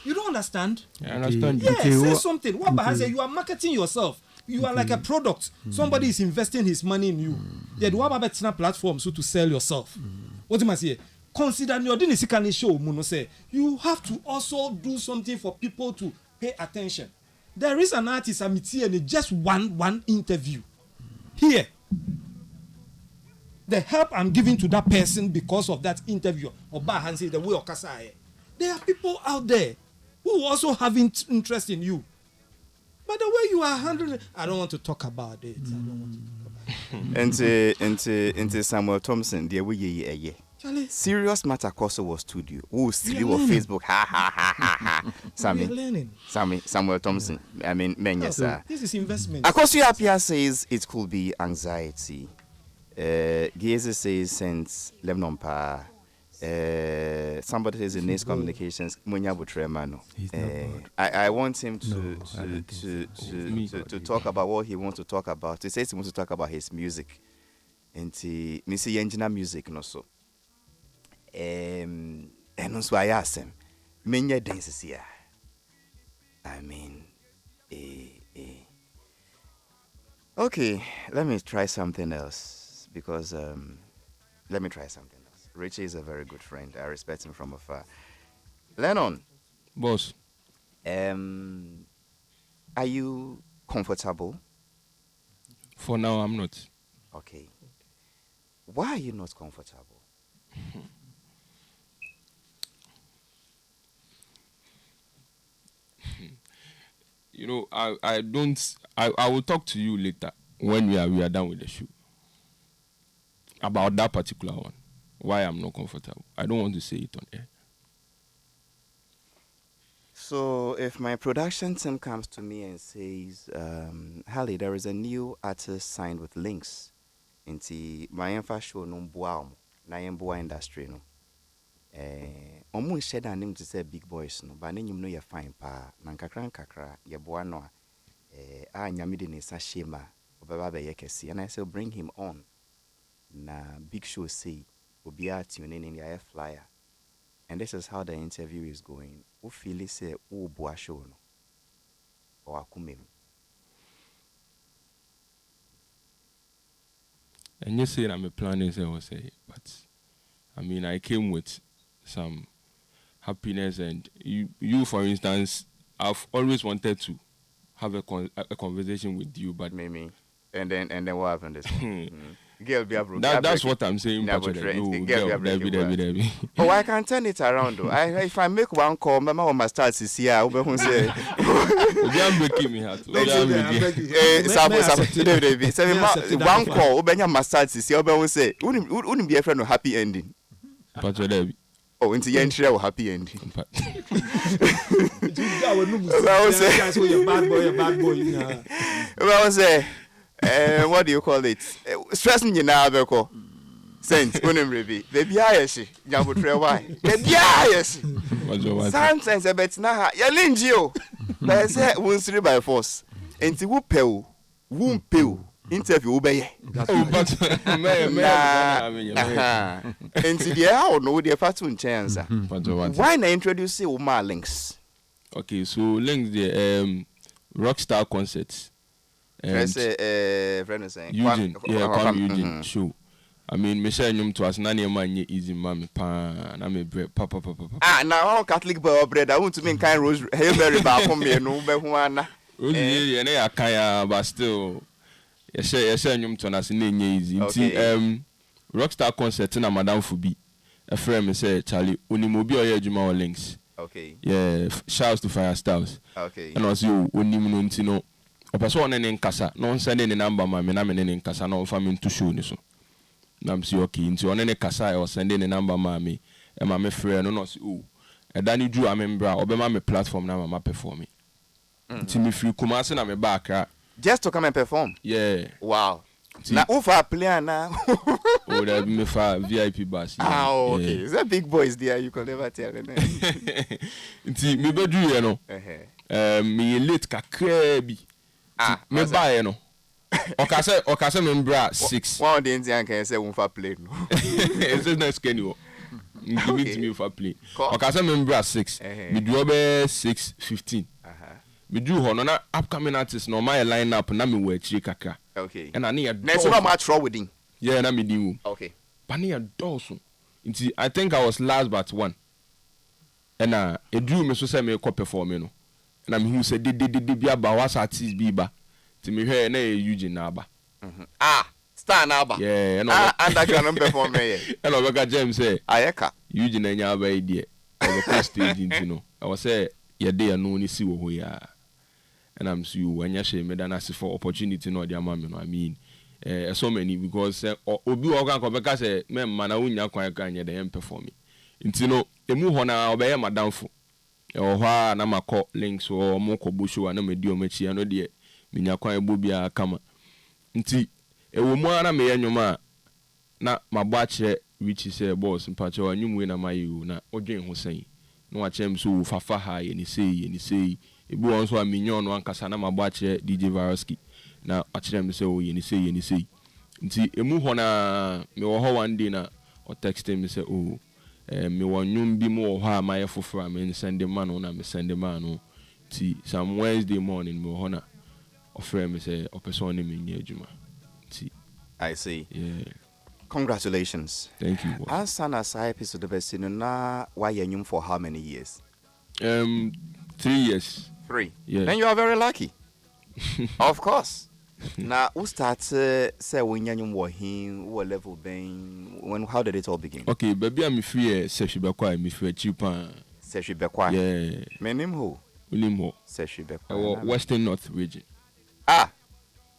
You don't understand? I understand. Yeah, say something. What about you are marketing yourself? You are like a product. Somebody is investing his money in you. Yeah, do what about platform so to sell yourself? What do I say? Consider your dinner show. Muno say you have to also do something for people to pay attention. There is an artist Amiti and just one interview here. The help I'm giving to that person because of that interview or Bahansi the way of Kasai. There are people out there who also have interest in you. But the way you are handling it, I don't want to talk about it. Into Samuel Thompson, there we serious matter course was studio. Oh, still on Facebook. Ha. Samuel Thompson. I mean, this is investment. Akosu Apia says it could be anxiety. Giese says since Lebanon pa. Somebody says in Nace Communications, Munya Butremano. I want him to talk about what he wants to talk about. He says he wants to talk about his music. And Missy Engineer music no so. And also I asked him, Menya dances here. I mean, okay, let me try something else because let me try something else. Richie is a very good friend. I respect him from afar. Lennon. Boss. Are you comfortable? For now, I'm not. Okay. Why are you not comfortable? You know, I will talk to you later when we are done with the show about that particular one. Why I'm not comfortable. I don't want to say it on air. So if my production team comes to me and says, Hali, there is a new artist signed with Links into my info show no boa na yemboa industry no. Omu shed and name to say big boys no, but then you know you're fine pa na kakra ye boa no nyamide ne sa shema obeba be yekesi, and I say bring him on. Na big show say be tuning in the flyer, and this is how the interview is going. Who feel it say boa show no, or akumem? And you say I'm planning to say, but I mean I came with some happiness and you for instance, I've always wanted to have a conversation with you, but Maybe. And then what happened this girl be a that's what I'm saying. No, girl, Debbie. Oh, I can turn it around though. If I make one call, my mama must start to see her. Who say? You're making me happy. One call, Obenya must start to see. Obe say, wouldn't be a friend of happy ending. Pacho Debbie. Oh, into the entry of happy ending. Well, say. What do you call it? Stress me now, Beko. Sense, baby. Baby, I see. Jambo why? Baby, I see. Sometimes I bet now. Ya linjio. But I say, won't see by force. And to won't pay. Interview obey. And to the hour, no, the fatun chance. Why not introduce you my links? Okay, so links the Rockstar concerts. Friend saying Eugene, Kwame Eugene show. I mean, Michelle Num to us, none of my easy mammy pan. I'm a bread, papa. Ah, now Catholic boy bread. I want to make kind rose hailberry bar for me. No, Behuana. Rosie, and I can't, but still, yes, Num to us in easy. Rockstar concert in a Madame Fubi. A friend me say, Charlie, Unimobile or Juma links. Okay. Yeah, shouts to Fire Stars. Okay. And also, Unimuntino. Opeso one in kasa no send any number ma me na me ne kasa no fa me to show ni so na msi okay nti one ne kasa e send any number ma me e ma me frɛ no no si o e da ni du amembra obema me platform na ma perform nti me free Kumasi na me back just to come and perform. Yeah. Wow. Na ufa player na oh that me for VIP bus. Ah okay. Yeah. Is that big boys there you can never tell them. Nti me bedu ye no me late kakra bi me buy no. Okase me mbra 6. One day nti can say won fa play no. It's not skinny o. Me for play. Okase me mbra 6. Me do be 6:15. Me do ho no na upcoming artists no my line up na me wa chiri kakra. Okay. And I need a next no match wrong with him. Yeah, na me di. Okay. But near Dawson. I think I was last but one. And a drew me so say me ko perform no. And I'm who said did be about was artist be ba. To me here na Eugene na ba. Star na ba. Yeah, and that can perform me. And Obeka James say Ayeka. Eugene nya ba idea. I was stage you know. I was say ye dey no ni si wo ho ya. And I'm so you when you share me than as for opportunity no their mammy no I mean so many because obi o kan ko be ka say me man na unya kwan kan ye dey perform nti no emu ho na obey madamfo e ho ha na makọ links o mo ko bo show na me di o machi no de minya kwan bo bia kama nti e wo mu ana me yenwuma na mabọ akye which say boss mpache wa nwum we na mayu na odwen ho san no wa chem so fafa ha ye ni sei ebi won so aminyo no ankasa na mabọ akye DJ Varoski na akire me say o ye ni sei nti emu ho na me wo ho one day na o text me say o me wonwum bi mo ho a maye foforo me send man no na me send man no ti some Wednesday morning me ho na o frame me say o person ni me nya adwuma ti I see. Yeah. Congratulations. Thank you. Ansah na sai episode the best na why you for how many years? 3 years. 3. Yeah. Then you are very lucky. Of course. Now, who starts say when you were him, what level been? How did it all begin? Okay, baby, I'm free. Seshi Bekwa, I'm free. Cheaper. Seshi Bekwa. Yeah. My name who? William Ho. Seshi Bekwa. Western North region.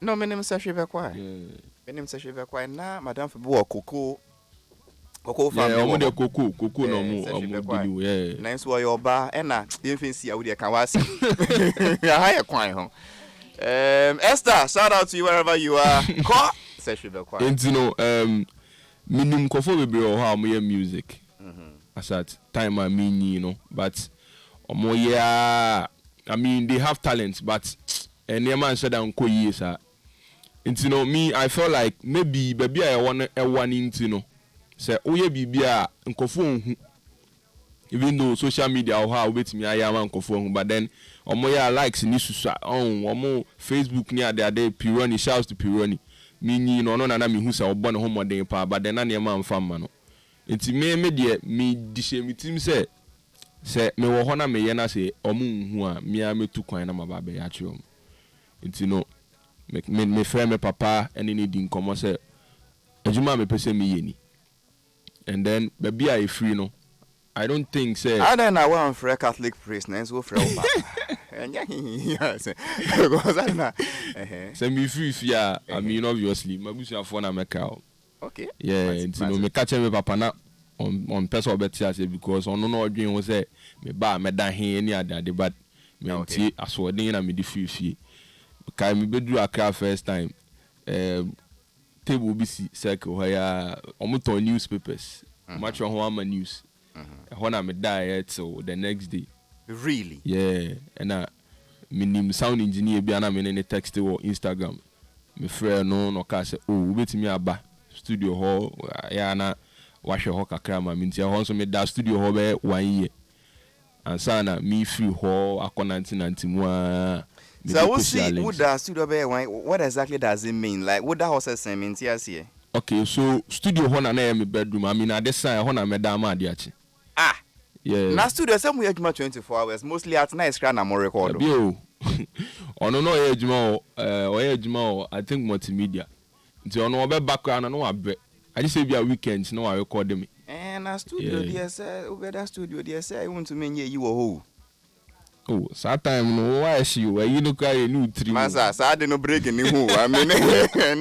No, my name is Seshi Bekwa. Yeah. My name is Seshi Bekwa. Na Madame Fubu Coco family. Yeah, I'm Coco no more. Yeah. Nice why your bar and na even see how they can was. Higher kwine home. Esther, shout out to you wherever you are. Call Seshi Bekwa. And you know, minimum kofo bebre o how my music. As at time I mean, you know, but I mean they have talent, but and your man said I'm cool years. And you know me, I felt like maybe baby I want a one into you know. Say oh yeah bibia nkofo nhu even though social media or how wait me I am nkofo but then omo ya likes ni susu on omo Facebook ni ade Pironi shouts to Pironi me no na me hu say obo ne homoden pa but then na ne ma mfa ma no enti me de me dishemitim say me wo ho na me ye na say omo hu a me a metu kwan na maba be ya chiom enti no me friend me papa ene ni di nkomo say ejuma me pese me ye ni and then baby I free no I don't think say I don't know one for a Catholic priest and so for and yes because I know say me free fear I mean obviously my busu afo na meka okay yeah you know me catch me papa na on person better say because on no odwen wo say me ba me da he any ade but me nti asodin na me di free kai me bedu Accra first time table bc circle where omuton newspapers much on Homa news when I die till the next day. Really? Yeah, and my name sound engineer be ana me text or Instagram. My friend no ka say oh wait me aba studio hall ya na wash your kakra ma minti ho so me da studio hall be 1 year. Ansah na me free hall akọ 1991. So we see what the studio be what exactly does it mean? Like what that house mean here? Okay, so studio hall na me bedroom. I mean at this time hall na me da ma ade achi. Ah. Yeah. Na studio some we 24 hours mostly at night screen na more record. Bio. Ono no ye adwuma o ye adwuma I think multimedia. Nti ono obe background no abe. I just say be a weekend no I record me. Na studio there say over that studio there say I want to mean you ho. Oh, that time no why she where you look at a new 3. Masa, so I didn't break any who. I mean, and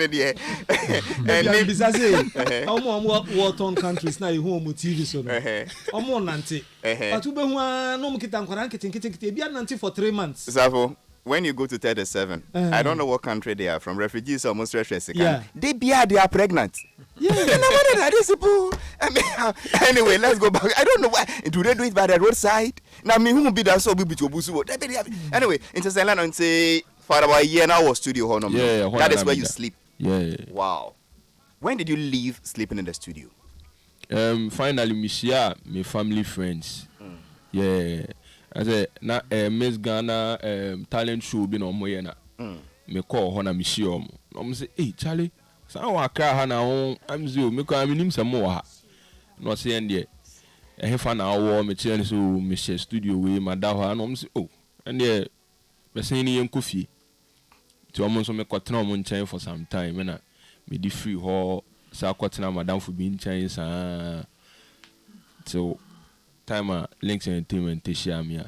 this say, war-torn countries now you home TV so. Omo nante. But ube huwa no mukita nkwaran kiti bia nante for 3 months. Safo, when you go to 37, I don't know what country they are from. Refugees almost stressed. Yeah. They are pregnant. Yeah. I mean, anyway, let's go back. I don't know why. Do they do it by the roadside? Now, me who be that so big to busu. Anyway, into Zealand and say for about a year now was studio hall. Yeah, that is where you sleep. Yeah. Wow. When did you leave sleeping in the studio? Finally, me share my family friends. Yeah. I said na Miss Ghana talent show be no more na. Me call ho na me share omo. Omo say, "Hey, Charlie, san wa kra ha na ho am zero me kwa me nim se mo ha." No say ende e fa na wo me chere so me share studio we ma da ho na omo say, "Oh, ende be say ni yen kofie." Ti omo so me kwatena omo nchen for some time na me di free ho sa kwatena madam for be nchen sa. So time Links Entertainment to share me.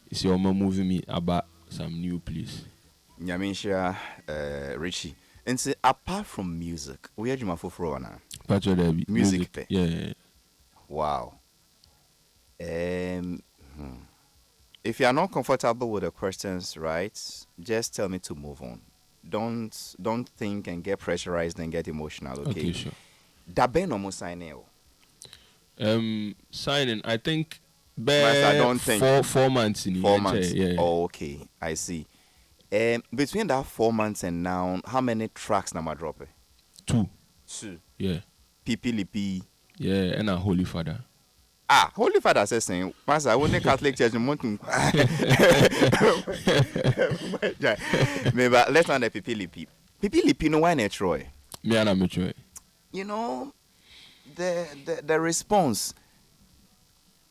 It's your mom moving me about some new place. Nyaminsha Richie. And say apart from music, we are Juma for now. Music. Yeah. Wow. If you are not comfortable with the questions, right, just tell me to move on. Don't think and get pressurized and get emotional, okay? Okay, sure. Dabe no mo sign signing, I think, I don't think 4 months in 4 months. Yeah. Oh, okay, I see. Between that 4 months and now, how many tracks na ma drop? 2. Yeah. Pipi Lipi. Yeah, and a Holy Father. Ah, Holy Father says saying, Master, I want the Catholic Church in Mountain. Maybe let's not the Pipi Lipi. Pipi Lipi no one Troy. Me and I'm Troy. You know, the response.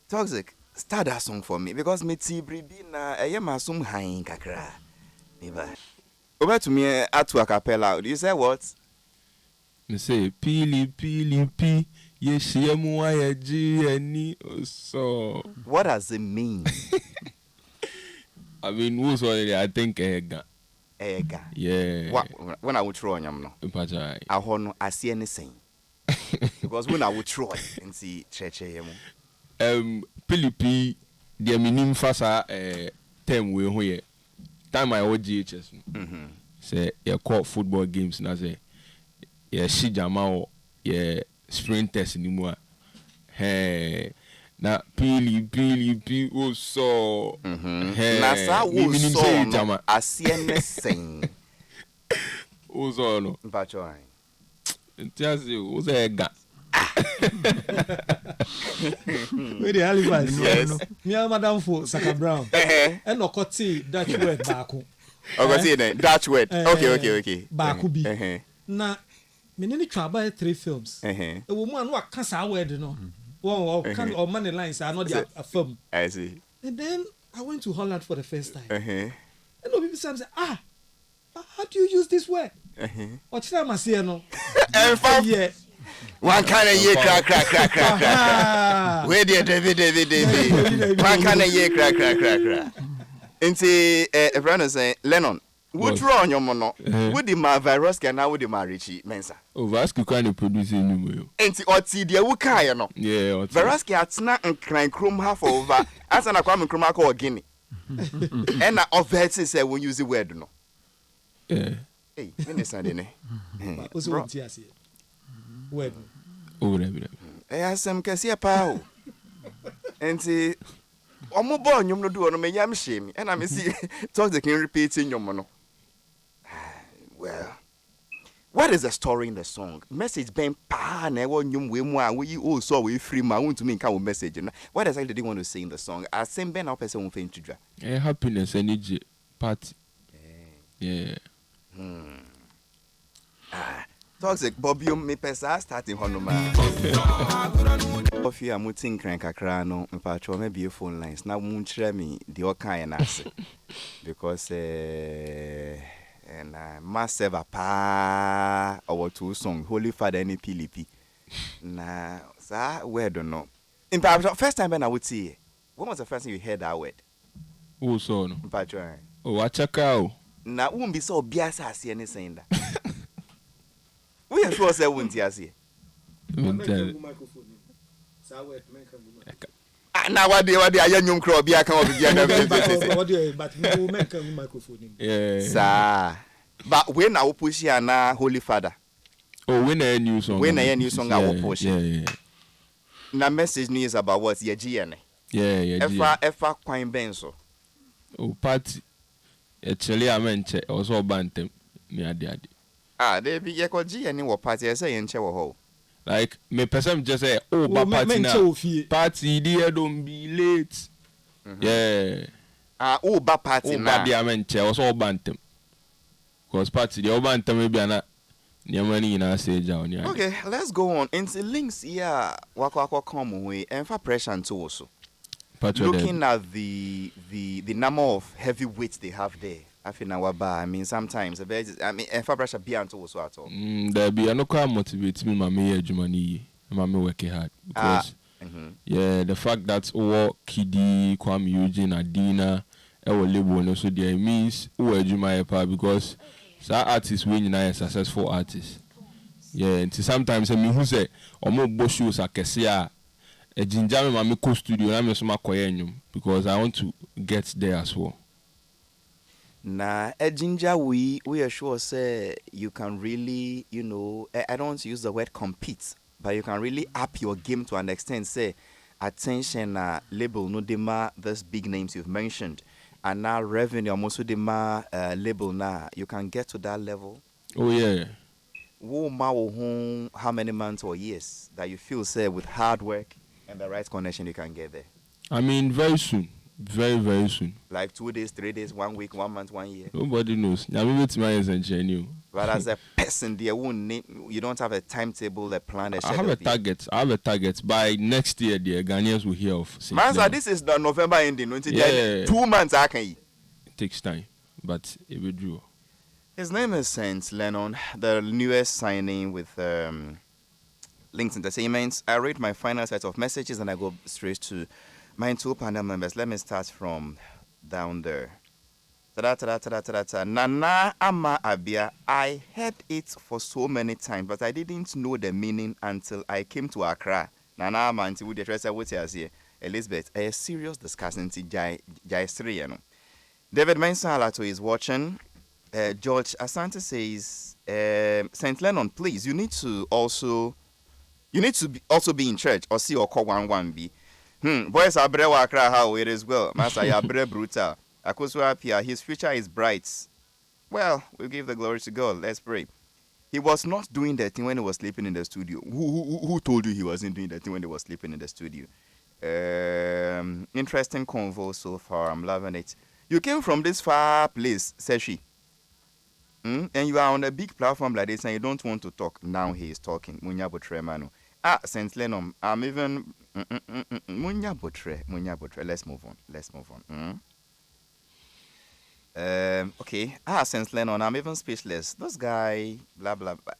Toxic. Start that song for me because me tibribi na masum hain kakra. Maybe. Over to me atu a cappella. You say what? Me say pili pi. Yeshiemu ayaji eni so. What does it mean? I mean, who's already? I think Ega. Yeah. When I would throw on yam no. I hono I see anything. Because when I would throw and see cheche yemu. Philippi, the minim fasa term we hoye. Time I GHS. Say you call football games na say. Yeah, she jamao. Yeah. Sprinters anymore. Hey, na pili o so. Hey, na sa wo so no asiene sen. O so no. Mpacho ai. Ntiase o se ga. Where the Halifax? Yes. Me and Madam for Saka Brown. And Okoti Dutch word baako. Okay, then Dutch word. Okay. Baako bi. Na me ne twa ba 3 films. E wo mu anu aka sa word no. One can or money lines are not a film. I see. And then I went to Holland for the first time. And people say, how do you use this word? What time I say no? Yeah. One kind of year crack. Where the David. One kind of year crack. Into a brother say, Lennon, what wrong your mono? Would the my virus can now would the Richie Mensa? Oh, Vasco kind of producing new. Enti oti dia wuka no. Yeah, Veraski atna nkran krom half over. Asa na kwa nkrom aka ogini. And na overtly say when use the word no. Yeah. Hey, understand ne? Oso wonti ase. Word. Oh, rebi. Asem kese pa o. Enti omo bo nyom no do no me yam shame. And I see talk the can repeat nyom no. Well, what is the story in the song? Message ben pa na ewo nyum we mu a we oh so we free ma want to mean ka message no. What exactly did they want to say in the song? As same ben na person won fin tudwa. Happiness energy party. Yeah. Toxic Bobium me pesa starting honoma. Of you are muting crank kakra no mpacho me be phone lines. Na mu nkyere me the okan na ase. Because and massive pa our 2 song Holy Father any PLP. Na sa word no. In fact, first time when I would see. When was the first time you heard that word? Oh so no. Mpacho. Oh achaka o. Na won't be so biasa ase any saying that. We are sure say won't ase. Na what dey ayanyum kro bia kan obia na but no men can microphone. Yeah. Sa but when I will push here na Holy Father. Oh, when a new song. When a new song I will push. Yeah. Na message news about what ye GN. Yeah. Efa kwan benso. Oh, party. Actually amenche also bantem me ade. They be ye ko GN wo party say ye nche wo ho. Like me person just say oh ba party na. Party there don't be late. Yeah. Oh ba party na. Oh ba dia amenche also bantem. Cause party the bantem maybe na nyamani na say ja oni. Okay, let's go on. Into links here wako come we and for pressure to also. Looking at the number of heavyweights they have there, I mean sometimes if I pressure be unto also at all. There be no can motivate me my jumani, my working hard because yeah, the fact that Kidi, Kwame Eugene, Adina, our label and also there means juma because that artist when you are a successful artist. Yeah, and sometimes I mean who say omo boshoes akesia a ginger mama co studio na me so makoye because I want to get there as well. Nah, a ginger we are sure say you can really, I don't want to use the word compete, but you can really up your game to an extent. Say attention label no dema those big names you've mentioned, and now revenue also dema label now you can get to that level. Oh yeah. How many months or years that you feel say with hard work and the right connection you can get there? I mean very soon. Very, very soon. Like 2 days, 3 days, 1 week, 1 month, 1 year. Nobody knows. But as a person, you don't have a timetable, a plan, a schedule. I have a target. By next year, the Ghanaians will hear of. Mansa, this is the November ending. Yeah. 2 months, I can. It takes time, but it will do. His name is Saint Lennon, the newest signing with Links Entertainment. I read my final set of messages and I go straight to my 2 panel members. Let me start from down there. Nana Ama Abia. I heard it for so many times, but I didn't know the meaning until I came to Accra. Nana Ama until we address what here. Elizabeth, a serious discussion to Jai 3. David Mensah is watching. George Asante says, Saint Lennon, please, you need to also be in church or see or call 1-1B. Boys are brewa Accra how it is well. Master ya bre brutal. Akoso apia, his future is bright. Well, we'll give the glory to God. Let's pray. he was not doing that thing when he was sleeping in the studio. Who told you he wasn't doing that thing when he was sleeping in the studio? Interesting convo so far. I'm loving it. You came from this far place, says she. And you are on a big platform like this and you don't want to talk. Now he is talking. Munya Botremano. Saint Lennon, I'm even... Munya Botre. Let's move on. Okay. Saint Lennon, I'm even speechless. This guy, blah, blah, blah.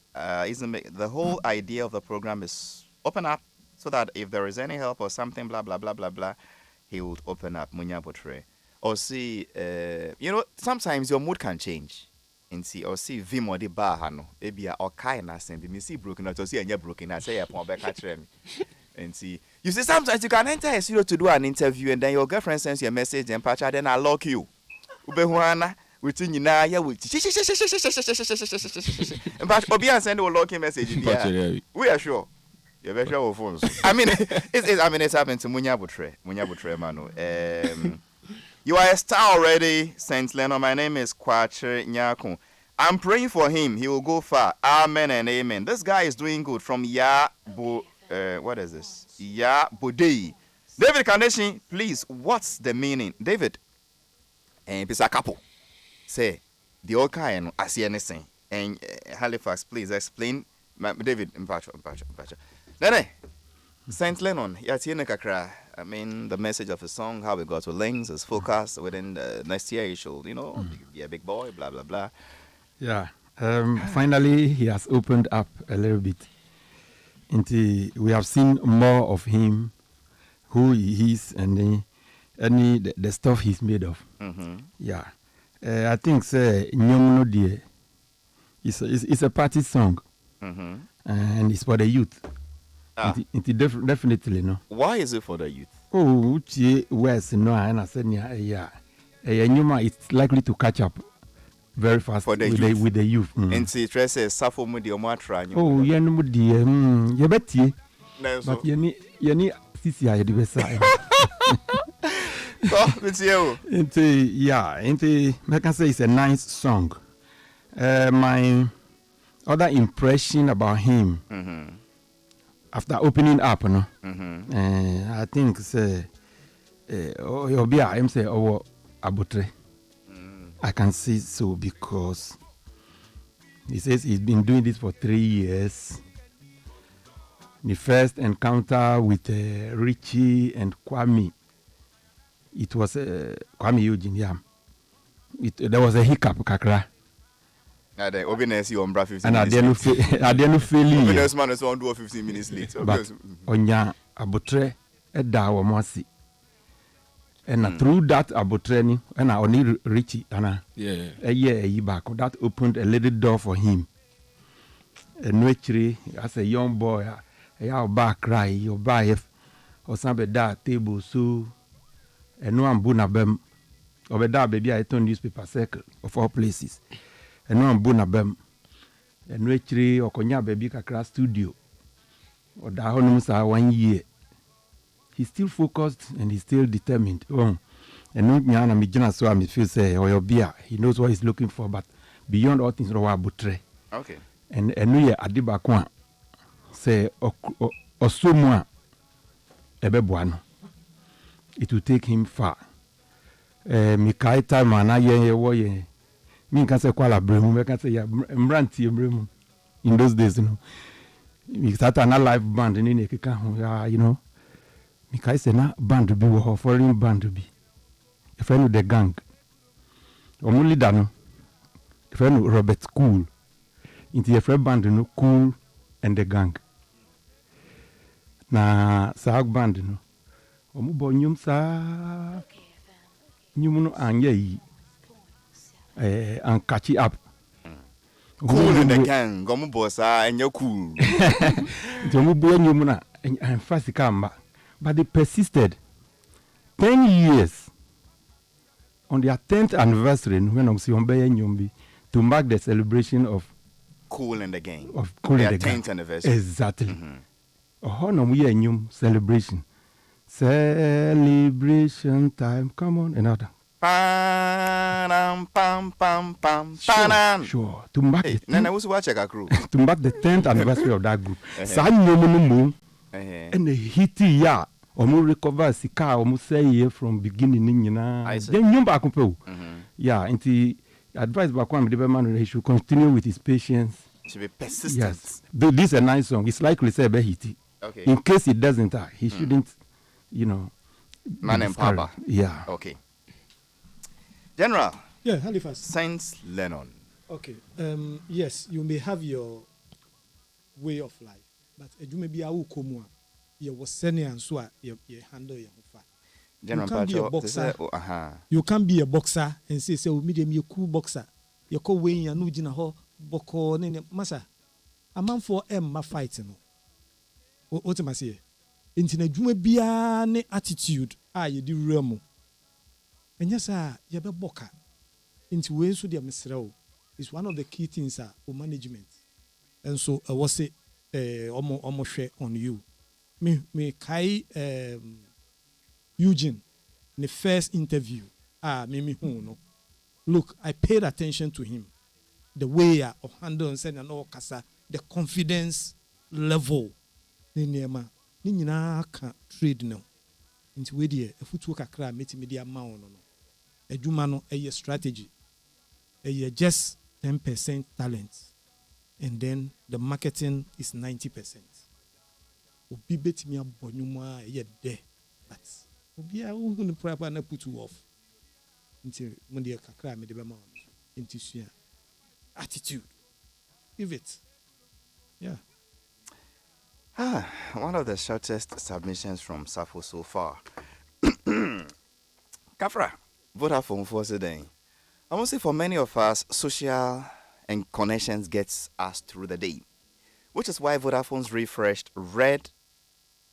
The whole idea of the program is open up so that if there is any help or something, blah, blah, blah, blah, blah, he would open up. Munya Botre. Or see, sometimes your mood can change. And see, or see, Vim or the bar, hano, maybe or kind of send me see broken out, or see, and you're broken. I say, upon back at and see, you see, sometimes you can enter a studio to do an interview, and then your girlfriend sends you a message and patch, then I lock you. Ubehuana, within you now, yeah, with but Obian send a locking message. We are sure. You're very sure of phones. I mean, it's happened to Munya Botre, Manu. You are a star already, Saint Lennon. My name is Kwache Nyakun. I'm praying for him. He will go far. Amen and amen. This guy is doing good from what is this? Bodei. David Carnation, please, what's the meaning? David, and it's a couple. Say, the old kind, I see anything. And Halifax, please explain. David, Mpacho. Nene, Saint Lennon, I mean, the message of the song, how we got to Links, is focused within the next year. He should, be a big boy, blah, blah, blah. Yeah. Finally, he has opened up a little bit. We have seen more of him, who he is, and the stuff he's made of. Mm-hmm. Yeah. I think, Nyomuno Die, it's a party song, mm-hmm. And it's for the youth. Definitely, no. Why is it for the youth? Oh, West, no, and I said, yeah. It's likely to catch up very fast with the youth. And see, Tracy, suffer with the Omatra. Oh, yeah, no, dear. You bet ye. But you need Sisi, I do say. Oh, it's you. I can say it's a nice song. My other impression about him. Mm-hmm. After opening up, no, mm-hmm. I think I'm say Abotre. I can say so because he says he's been doing this for 3 years. The first encounter with Richie and Kwame, it was Kwame Eugene. Yeah, there was a hiccup, kakra. And then Obiness you on 15 and minutes late. I didn't feel Obiness man is on 15 minutes late. But Onya Abotre Edda Wamasi. And through that Abotre and I only Richie and a year back, that opened a little door for him. And actually, as a young boy, I back cry, your wife or somebody that table so and no one bunabem over that baby I turn newspaper circle of all places. And no bunabem and actually or konya baby kakra studio or that honumsa 1 year. He's still focused and he's still determined. And no nyana mi jina so am feel say or your beer. He knows what he's looking for, but beyond all things rawa butre. Okay. And no ye adiba kwa say osomwa ebeboano. It will take him far. Mi kai time ana ye wo ye. Mi kan say kwala bremu, me kan say ya mranti bremu. In those days, we started a live band in Nekika, Mikai said, na band be or foreign band be. A friend of the gang. Only dano. A friend of Robert Cool. Into a friend band, Cool and the gang. Na Sag band, Omubo nyum sa nyumuno anye and catch it up. Cool in the gang, Gomu Bossa, and you're cool. Jomubo nyumuna and fast come. But they persisted 10 years on their 10th anniversary when I'm Nyumbi to mark the celebration of Cool in the Gang. Of Cool in the 10th anniversary. Exactly. Celebration. Celebration time. Come on, another. pam pam pam pam panan. Sure. To mark Hey, the Nana, who's watching a crew? to mark the 10th anniversary of that group. Sa nyomo and the hiti ya omo recover sika omo say from beginning ni nyina. Then nyumba akope. Yeah, nti advice back one the man he should continue with his patience. To be persistent. Yes. This is a nice song. It's likely say be hiti. Okay. In case it doesn't, he shouldn't, Man and Papa. Yeah. Okay. General. Yeah, Halifax. Saint Lennon. Okay. Yes, you may have your way of life, but you may be a ukomua. You was sending and so you handle your fa. General You can be a boxer. You can be a boxer and say medium you cool boxer. You call weighing and nujina ho boko nene masa. A man for ma fighting. What am I saying? Intina jume bia ne attitude ye di remo. And yes, you be boka. Into ways to the misrao is one of the key things for management. And so I was say almost share on you. Me kai Eugene the first interview. Me no. Look, I paid attention to him. The way of handle and send and all kasa, the confidence level. Ni nyina ka trade no. Into we dey efutu kakra meti media ma no. Adwuma no a strategy. Just 10% talent. And then the marketing is 90%. Obi betimi abonyuma there. But obi a who no proper na put you off. Until when the kakra me de be ma into attitude. Give it. Yeah. One of the shortest submissions from Safo so far. Kafra, Vodafone for today. I want to say for many of us, social and connections gets us through the day, which is why Vodafone's refreshed Red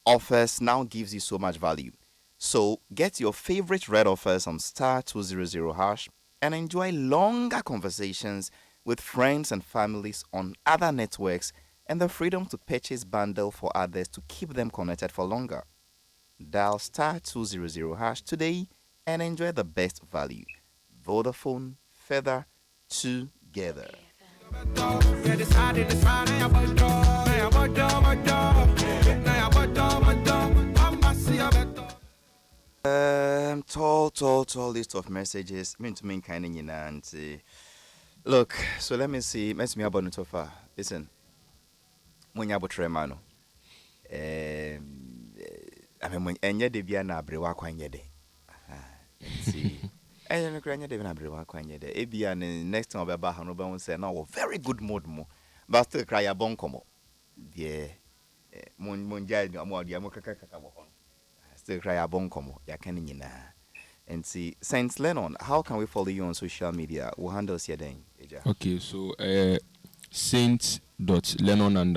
offers now gives you so much value. So get your favorite Red offers on *200# and enjoy longer conversations with friends and families on other networks and the freedom to purchase bundle for others to keep them connected for longer. Dial *200# today and enjoy the best value. Vodafone, further together. Tall list of messages. Mean to mean kind of look, so let me see. Let's me about it far. Listen. When you tremano. I mean when enya de bia na abrewa kwanye de. See. Enya no kranya de na abrewa kwanye de. Ebia next time obeba ha no be won say na very good mood mo. But still cry a bon komo. Yeah. Mon jai no mo dia mo kaka mo hon. Still cry a bon komo. Ya kan nyina. And see, Saint Lennon, how can we follow you on social media? We'll handle here then. Okay, so saint.lennon_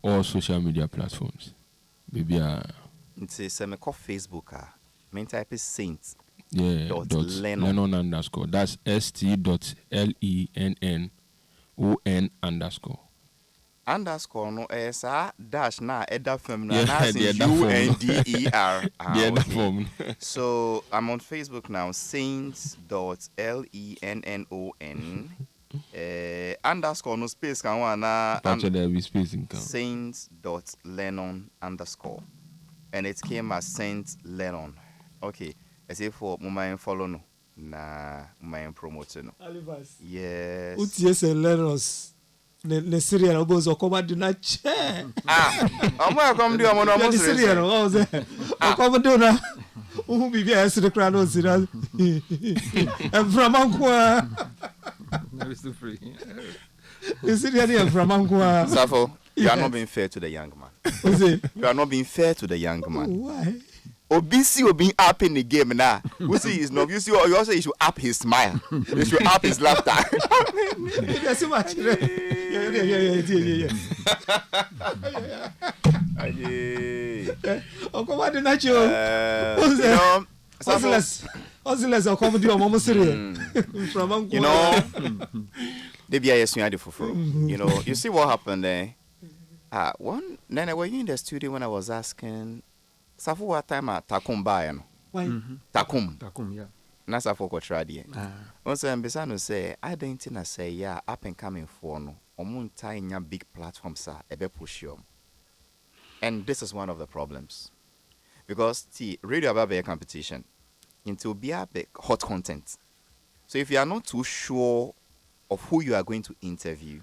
all social media platforms. Baby, it's a Facebook. Main type is Saint. Yeah. Lennon_. That's st.lennon_. Underscore no dash na edda fem na UNDER. So I'm on Facebook now, saints.lennon. Underscore no space can one na saints.lennon_. And it came as Saint Lennon. Okay. I say for my follow no na my promote no. Yes. Utie Lennos. Le serial oboz okoma do na che. Omo come do omo no mo serial o ze. Okoma do na. Who be be as the crowd on serial. And from Anqua. Now it's too free. The serial from Anqua. Safo, you are not being fair to the young man. You are not being fair to the young man. Why? Obisi will be up in the game now. We see his no. You see, you also should up his smile. You should up his laughter. That's so much. Yeah. Oh, come on, not you. Osiles, I'll come to your mama serial. You know, they be a swing for. You know, you see what happened there. One. Then I were you in the studio when I was asking. Safu what time at Takum Bayan? Why? Takum, yeah. Nasa for Quatradi. Also, I'm beside say, I didn't say, yeah, up and coming for no, or moon tying your big platform, sir, a bit push you. And this is one of the problems. Because radio about a competition into be a big hot content. So if you are not too sure of who you are going to interview,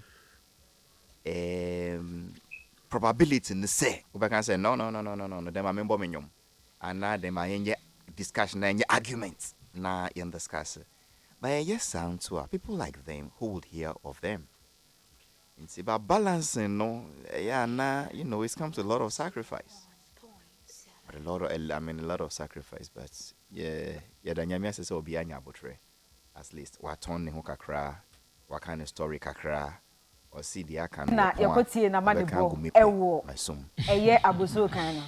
probability in the say, we can say no. Them are member minimum, and now them are in discussion and arguments. Now in discuss. But yes, sound to people like them who would hear of them. It's about balancing, no, yeah, now it comes to a lot of sacrifice. But a lot of sacrifice. But the nyamia says will be anya botre. At least what turn ne ho kakra, what kind of story kakra. Or see the account. Na yakotie na mani bo ewo. Eye aboso kan no.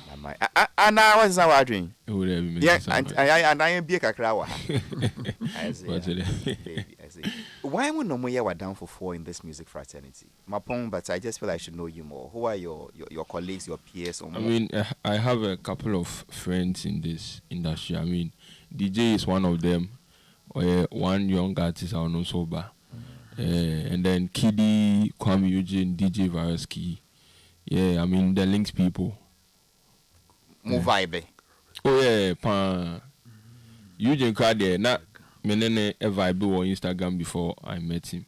And I was our dream. Yeah, and I be a kakra wa. I see. Why would no more were down for 4 in this music fraternity? Mapong, but I just feel I should know you more. Who are your colleagues, your peers? Or more? I mean, I have a couple of friends in this industry. I mean, DJ is one of them. One young artist I know sober. And then Kiddy, Kwame Eugene, DJ Vareski. Yeah, I mean the links people. More vibe. Oh yeah, Eugene card there. Not menene a vibe on Instagram before I met him.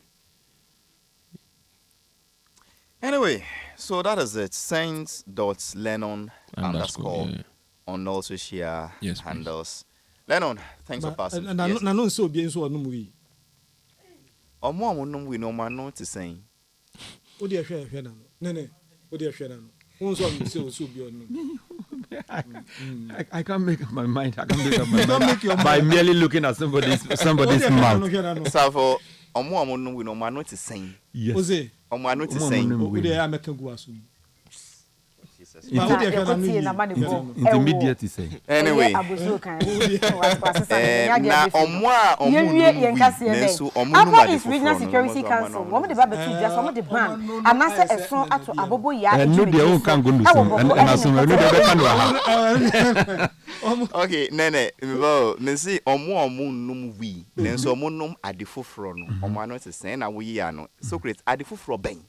Anyway, so that is it. Saints.Lennon _ Yeah. on all social handles. Please. Lennon, thanks for passing. And I know so bien so no movie. Or more we no man know to say. What do you share? No. What do you share? Who's on so beyond? I can't make up my mind. I can't make up my mind by merely looking at somebody's mouth. So for more we no man know to say. Yes. Jose, Or man know to say. who they are making go asu. Intermediate to say. Anyway. Na Apa is Regional Security Council. Woman the Baba just some of the ban. And master a song at Abobo ya. No, they all can't go to Okay, nene, well, Nancy, omo num we. Then so monum at the fufro no. Omo no to say na we ya no. Secret at the fufro ben.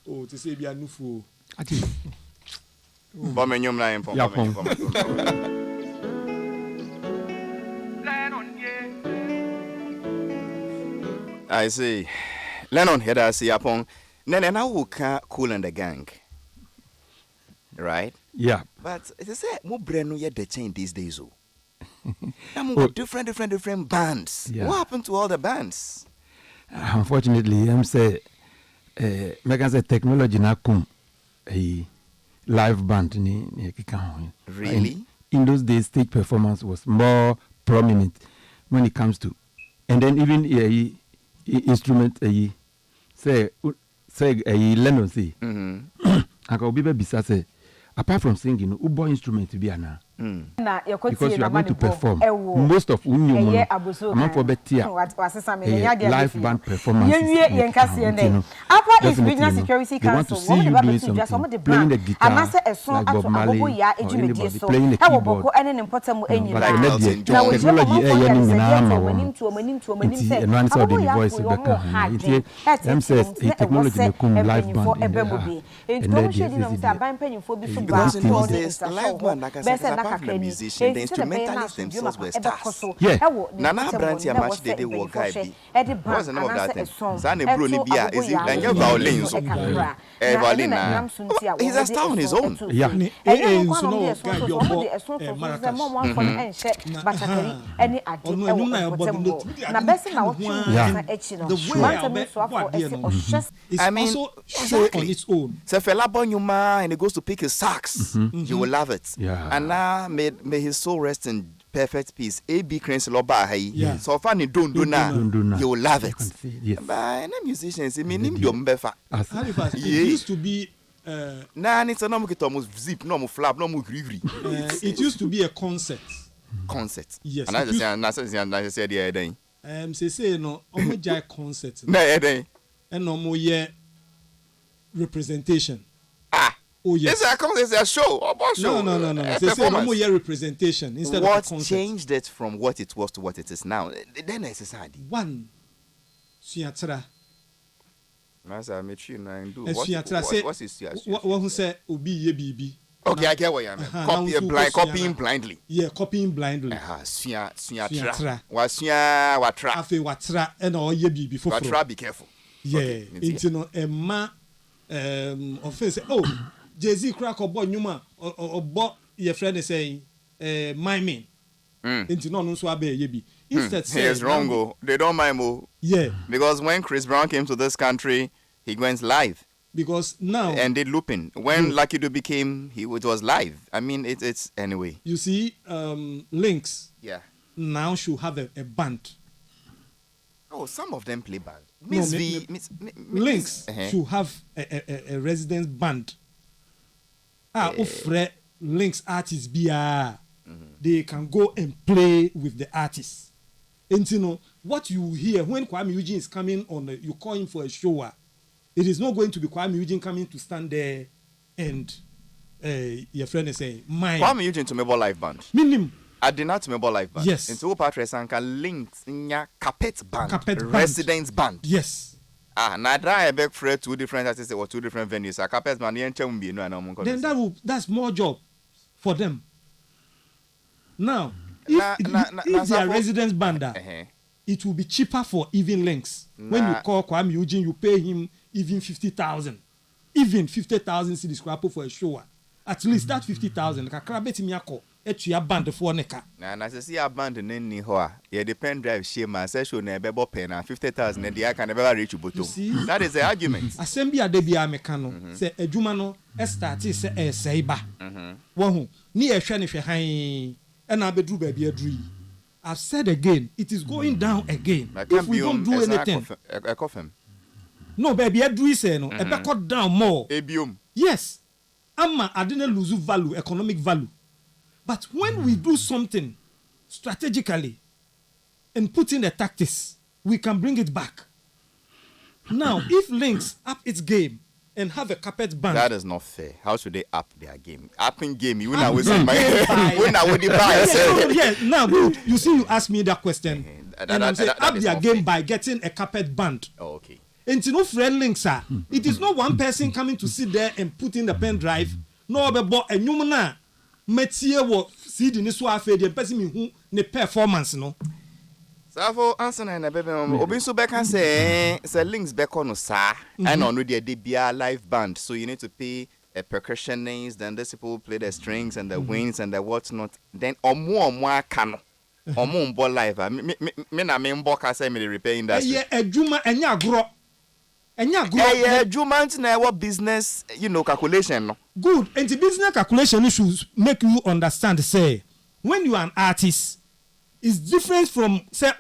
Oh, to say be a nufu. Bomenyum na impom. I see. Lennon here I see upon. Nene na who can Cool and the Gang. Right? Yeah. But it is more brand new yet the chain these days. I'm different bands. Yeah. What happened to all the bands? Unfortunately, I'm say Megan say technology na kum a live band ni Really? In those days, stage performance was more prominent when it comes to, and then even instrument say Lennon say. I go be beside say apart from singing, ubo instrument to be ana. Because you are going to perform. Most of unyu I'm for better live band performance. Apa is Regional Security Council. They want to see you doing something, playing the guitar, like Bob Marley, or anybody playing the keyboard. But technology and one side the voice them says technology may come live band and then Because in those days, live band like I said, apart from the musician, the instrumentalists themselves were stars. Yeah. Nana Branty and Match they were guy be. What's the name of that thing? Sane Bruni Bia is it like your violins? Violin. He's a star on his own. Yeah. I mean, also on its own. So fella Bonyuma and he goes to pick his sax, you will love it. Yeah. And now may his soul rest in perfect peace. A.B. Cranes Loba, Yeah. so funny don't do now, you will love it. Yes. But any musicians, I mean, him your befa. Halifax, it used to be. Nah, it's a normal almost zip, normal flap, normal grigri. It used to be a concert. Concert. Yes. And I just said the other day. Say no, omo concert. No, And no more year representation. Ah. Oh yes. It's a show. No. They say no more representation instead what of a concert. changed it from what it was to what it is now? Then necessarily. One. Suatra. Master, I you now and do. What's his what who say obi ye bibi? Okay, I get what you mean. Copying blindly. Yeah, copying blindly. Suatra. Watra. Afe watra and all ye bibi for. Watra, be careful. Yeah, okay, into no emma offense. Oh, Jay-Z crack or boy Numa or boy your friend is saying miming. Into no so abe yebi. Instead he is wrong. Oh, they don't mime. Yeah, because when Chris Brown came to this country, he went live. Because now and did looping. When Lucky Dube came, it was live. I mean, it's anyway. You see, Lynx. Yeah. Now should have a band. Oh, some of them play band. Lynx should have a residence band. Offer Lynx artists be they can go and play with the artists. And you know what you hear when Kwame Eugene is coming on, you call him for a show. It is not going to be Kwame Eugene coming to stand there and your friend is saying, "Mine." Kwame Eugene to member live band. Minimum. I did not member live band. Yes. Into Patrick Sanka links in your carpet band. Carpet band. Residence band. Yes. Now I beg for 2 different artists or 2 different venues. A carpet band, then that's more job for them. Now, if they are residence band, it will be cheaper for even Lynx. When you call Kwame Eugene, you pay him even 50,000. Even 50,000 cedis scrap for a show. At least that 50,000. Kakrabeti miyako. Etu band for neka. Na I see a band in ni hoa. Yeah, the pen drive shame say show na bebo pen and 50,000 and the can never reach you. See, that is the argument. Assembly adebia mekano. Say ejuma no start say seiba. Wahu ni ehwe ne hwe han and I bedru baby adru. I've said again, it is going down again. If we don't do anything. No, baby, adru say no. Ebe cut down more. Ebium. Yes. Ama I didn't lose value, economic value. But when we do something strategically and put in the tactics, we can bring it back. Now, if Lynx up its game and have a carpet band. That is not fair. How should they up their game? Upping game, you wouldn't buy. Yes, now, you see, you ask me that question. And I'm saying up their game by getting a carpet band. Oh, okay. And you know, friend Lynx, it is not one person coming to sit there and put in the pen drive. No, but a human. Metie wo CD ni so afa de pese mi hu ne performance no. So Ansah na bebe obi so beka say Lynx beko no sa and on dey bia live band, so you need to pay a percussionist, then these people play the strings and the winds and the whatnot, then omo aka no omo mbo live me na me mbo ka say me repair industry adwuma enya agro adwuma ntina what business calculation no. Good. And the business calculation should make you understand, say, when you are an artist, it's different from, say,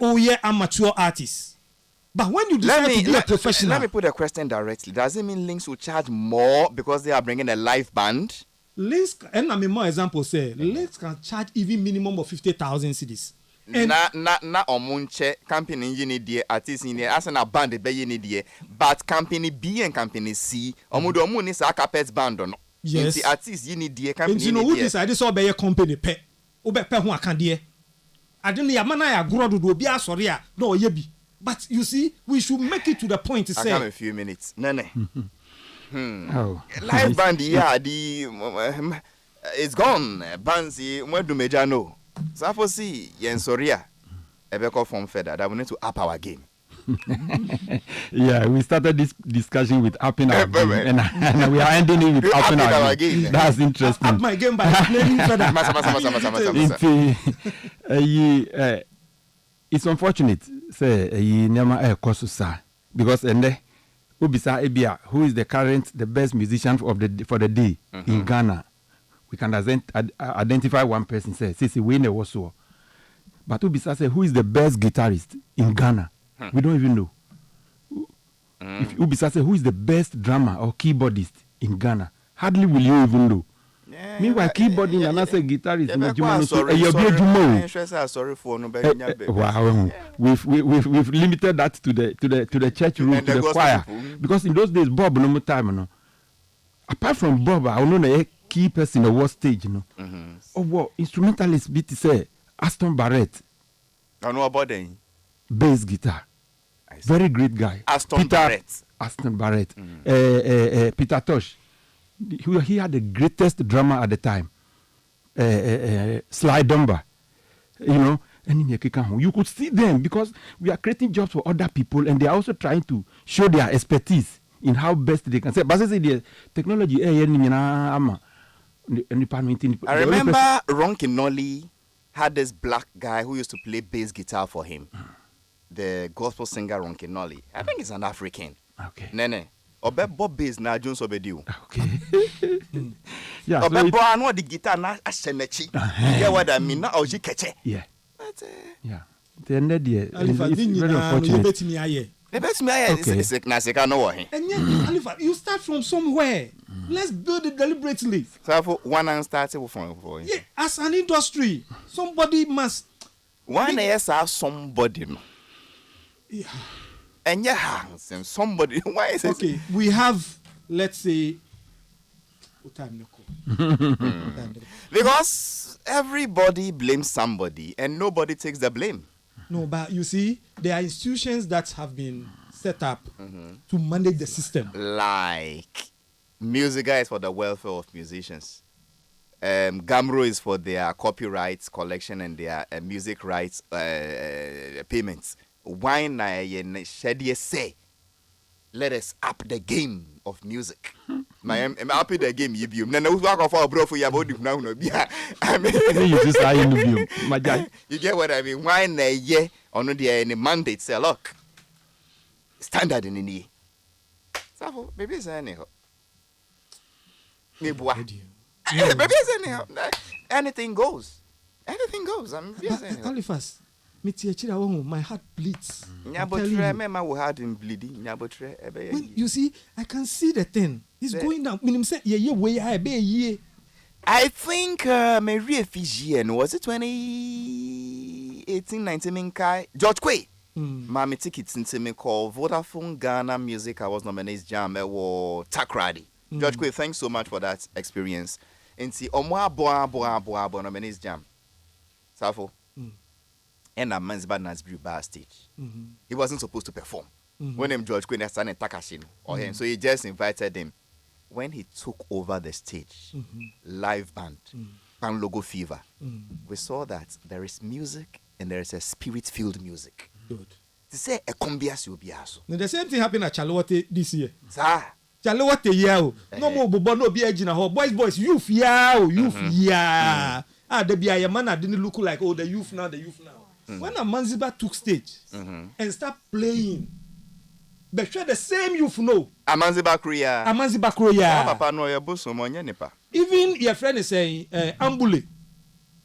amateur artist. But when you decide to be a professional. Let me put a question directly. Does it mean Lynx will charge more because they are bringing a live band? Lynx, and I mean more example, say, Lynx can charge even minimum of 50,000 cedis. Na omunche company yini die artist yini asa na band be yini die, but company B and company C omu ni sa carpet band no. Yes. The artist you need the company. You know who decided so be your company pe. Obe pe ho aka de. Adeni ya mana ya grodo do obi asori a no ye bi. But you see, we should make it to the point to say. I have a few minutes. Nene. Oh. Live band it's gone. Bansi mwe do meja no. So I foresee yen soria ebeko from further that we need to up our game. Yeah, we started this discussion with upping our game, and we are ending it with upping our game. That's interesting. Up my game by playing further. It's unfortunate, say, Nyama Kosusa, because Ubisa Ebia, who is the best musician for the day in Ghana, we can identify one person, say, Sisi Wene Woso. But Ubisa say, who is the best guitarist in Ghana? We don't even know. If Ubisa say who is the best drummer or keyboardist in Ghana, hardly will you even know. Meanwhile, keyboarding and say guitarist, wow, we've limited that to the church room, to the choir, because in those days, Bob no more time, no. apart from Bob, I don't know a key person in what stage, you know. Oh, what instrumentalist beat say Aston Barrett. I know about them. Bass guitar. Very great guy. Aston Barrett. Peter Tosh. He had the greatest drummer at the time. Sly Dunbar. You know, and you could see them because we are creating jobs for other people and they are also trying to show their expertise in how best they can say. But the technology, I remember Ronkin Nolly had this black guy who used to play bass guitar for him. The gospel singer Ronkin Nolly. I think he's an African. Okay. Nene. Obe Bob bass na Jones Obediu. Okay. Yeah. Obe Bob no the guitar na asenechi. You get what I mean? Na oji keche. Yeah. But yeah. The end of the it's very unfortunate. And yet, you start from somewhere. Let's build it deliberately. So one and start from yeah, as an industry, somebody must. One yes, somebody. Yeah. And yeah, somebody. Why is it? Okay, we have, let's say, what time? Because everybody blames somebody and nobody takes the blame. No, but you see, there are institutions that have been set up to manage the system. Like Musica is for the welfare of musicians. Gamro is for their copyrights collection and their music rights payments. Why Shady say, let us up the game of music. I'm up the game. You get what I mean? Why on the mandate say, look, standard in the so maybe it's anyhow. Maybe it's anyhow. Anything goes. Anything goes. I'm Halifax. My heart bleeds. You see, I can see the thing. It's going down. I think Maria Fijian was it 2018, 19 George Quay. Mami tickets into me call Vodafone Ghana Music. I was nominated Jam or Takradi. George Quay, thanks so much for that experience. And see, Omwa Boa nominated Jam. Safo. And a man's bad Nasbury bar stage. He wasn't supposed to perform. When him George Quinn started Takashin or him, so he just invited him. When he took over the stage, live band, Pan Logo Fever, we saw that there is music and there is a spirit-filled music. Good. To say a combias will be also. The same thing happened at Charlotte this year. Sir. Charlotte no more Bobono be edging a boys, youth, yeah. There be a man that didn't look like the youth now. When Amanziba took stage and start playing, but sure the same youth know. Amanziba Kroya. Papa no your bosom onye nipa. Even your friend is saying Ambule,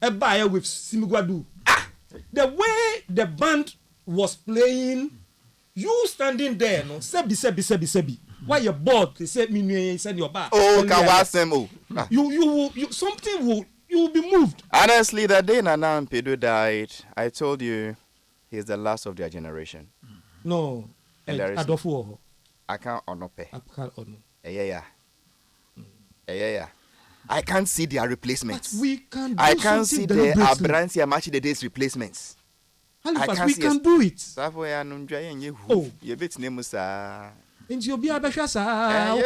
a buyer with Simiguadu. The way the band was playing, you standing there, no, sebi. Why you're bored? They said me send your bar. Oh, Kawasemo. You something will. You will be moved. Honestly, the day Nana Mpedu died, I told you he's the last of their generation. No. And there is Addo. I can't honor pay. Yeah. I can't see their replacements. But we can do I can't see the Abrantia match the day's replacements. Halifax, we can do it. Oh, you bit Nemusa. And you'll be a Bashasa.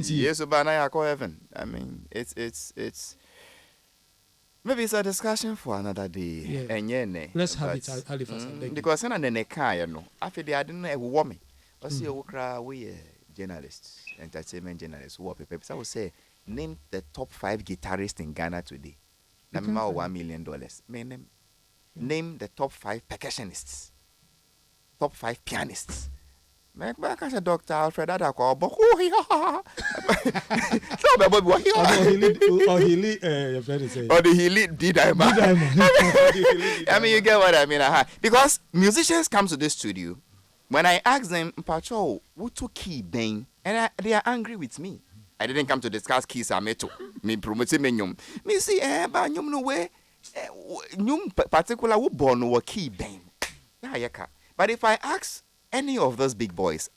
Yes, Obana heaven. I mean, it's maybe it's a discussion for another day. Yeah. Let's have it, Halifax. Because I know. After they didn't know woman. What's your worker? We journalists, entertainment journalists, who are people. I would say, name the top 5 guitarists in Ghana today. Number $1 million. Name the top 5 percussionists, top 5 pianists. Back as a Dr. Alfred Addo. He lead D-Diamond. I mean, you get what I mean. Because musicians come to this studio, when I ask them, Pacho, who took key bang? And they are angry with me. I didn't come to discuss keys. I met me promoting me. Me see, but you know where, you particular who born or key bang. But if I ask any of those big boys,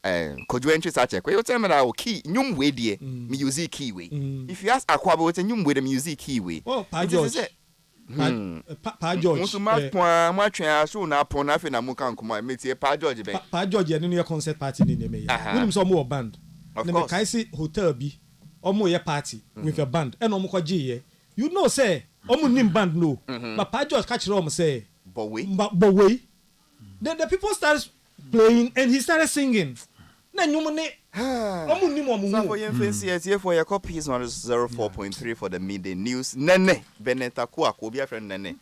could you enter such a you tell me that I will key nyum way dear, me use key way. If you ask Aquaba what a nyum with the music key way. Oh, Pa George. Pa George. Musu match so na pona fe na muka nkoma metie Pa George be. Pa George ya no concert party ni me ya. Wonim so mo band. Na me kai see hotel bi. Omo ye party with a band. And omo kwaje ye. You know say omo nim band no. But Pa George catch omo say but wait. Then the people started playing and he started singing. Na nyum ne omo nim omo. So for your influence here for your copies 104.3 for the midday news. Nene Beneta Kuako be a friend Nene.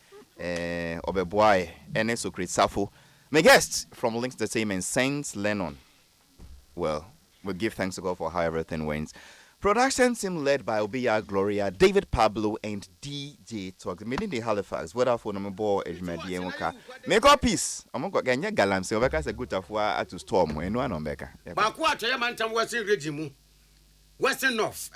Obeboy Ene Socrates Safo. My guest from Links Entertainment, Saint Lennon. Well, we give thanks to God for how everything went. Production team led by Obiya Gloria, David Pablo, and DJ Talk. Made in the Halifax. What for number boy Ejmedi Enwoka. Make up peace. I'm going to get galam. So Obeka say good afwa at to storm. We no Obeka. Ba ku atoye mantam western region mu. Western North.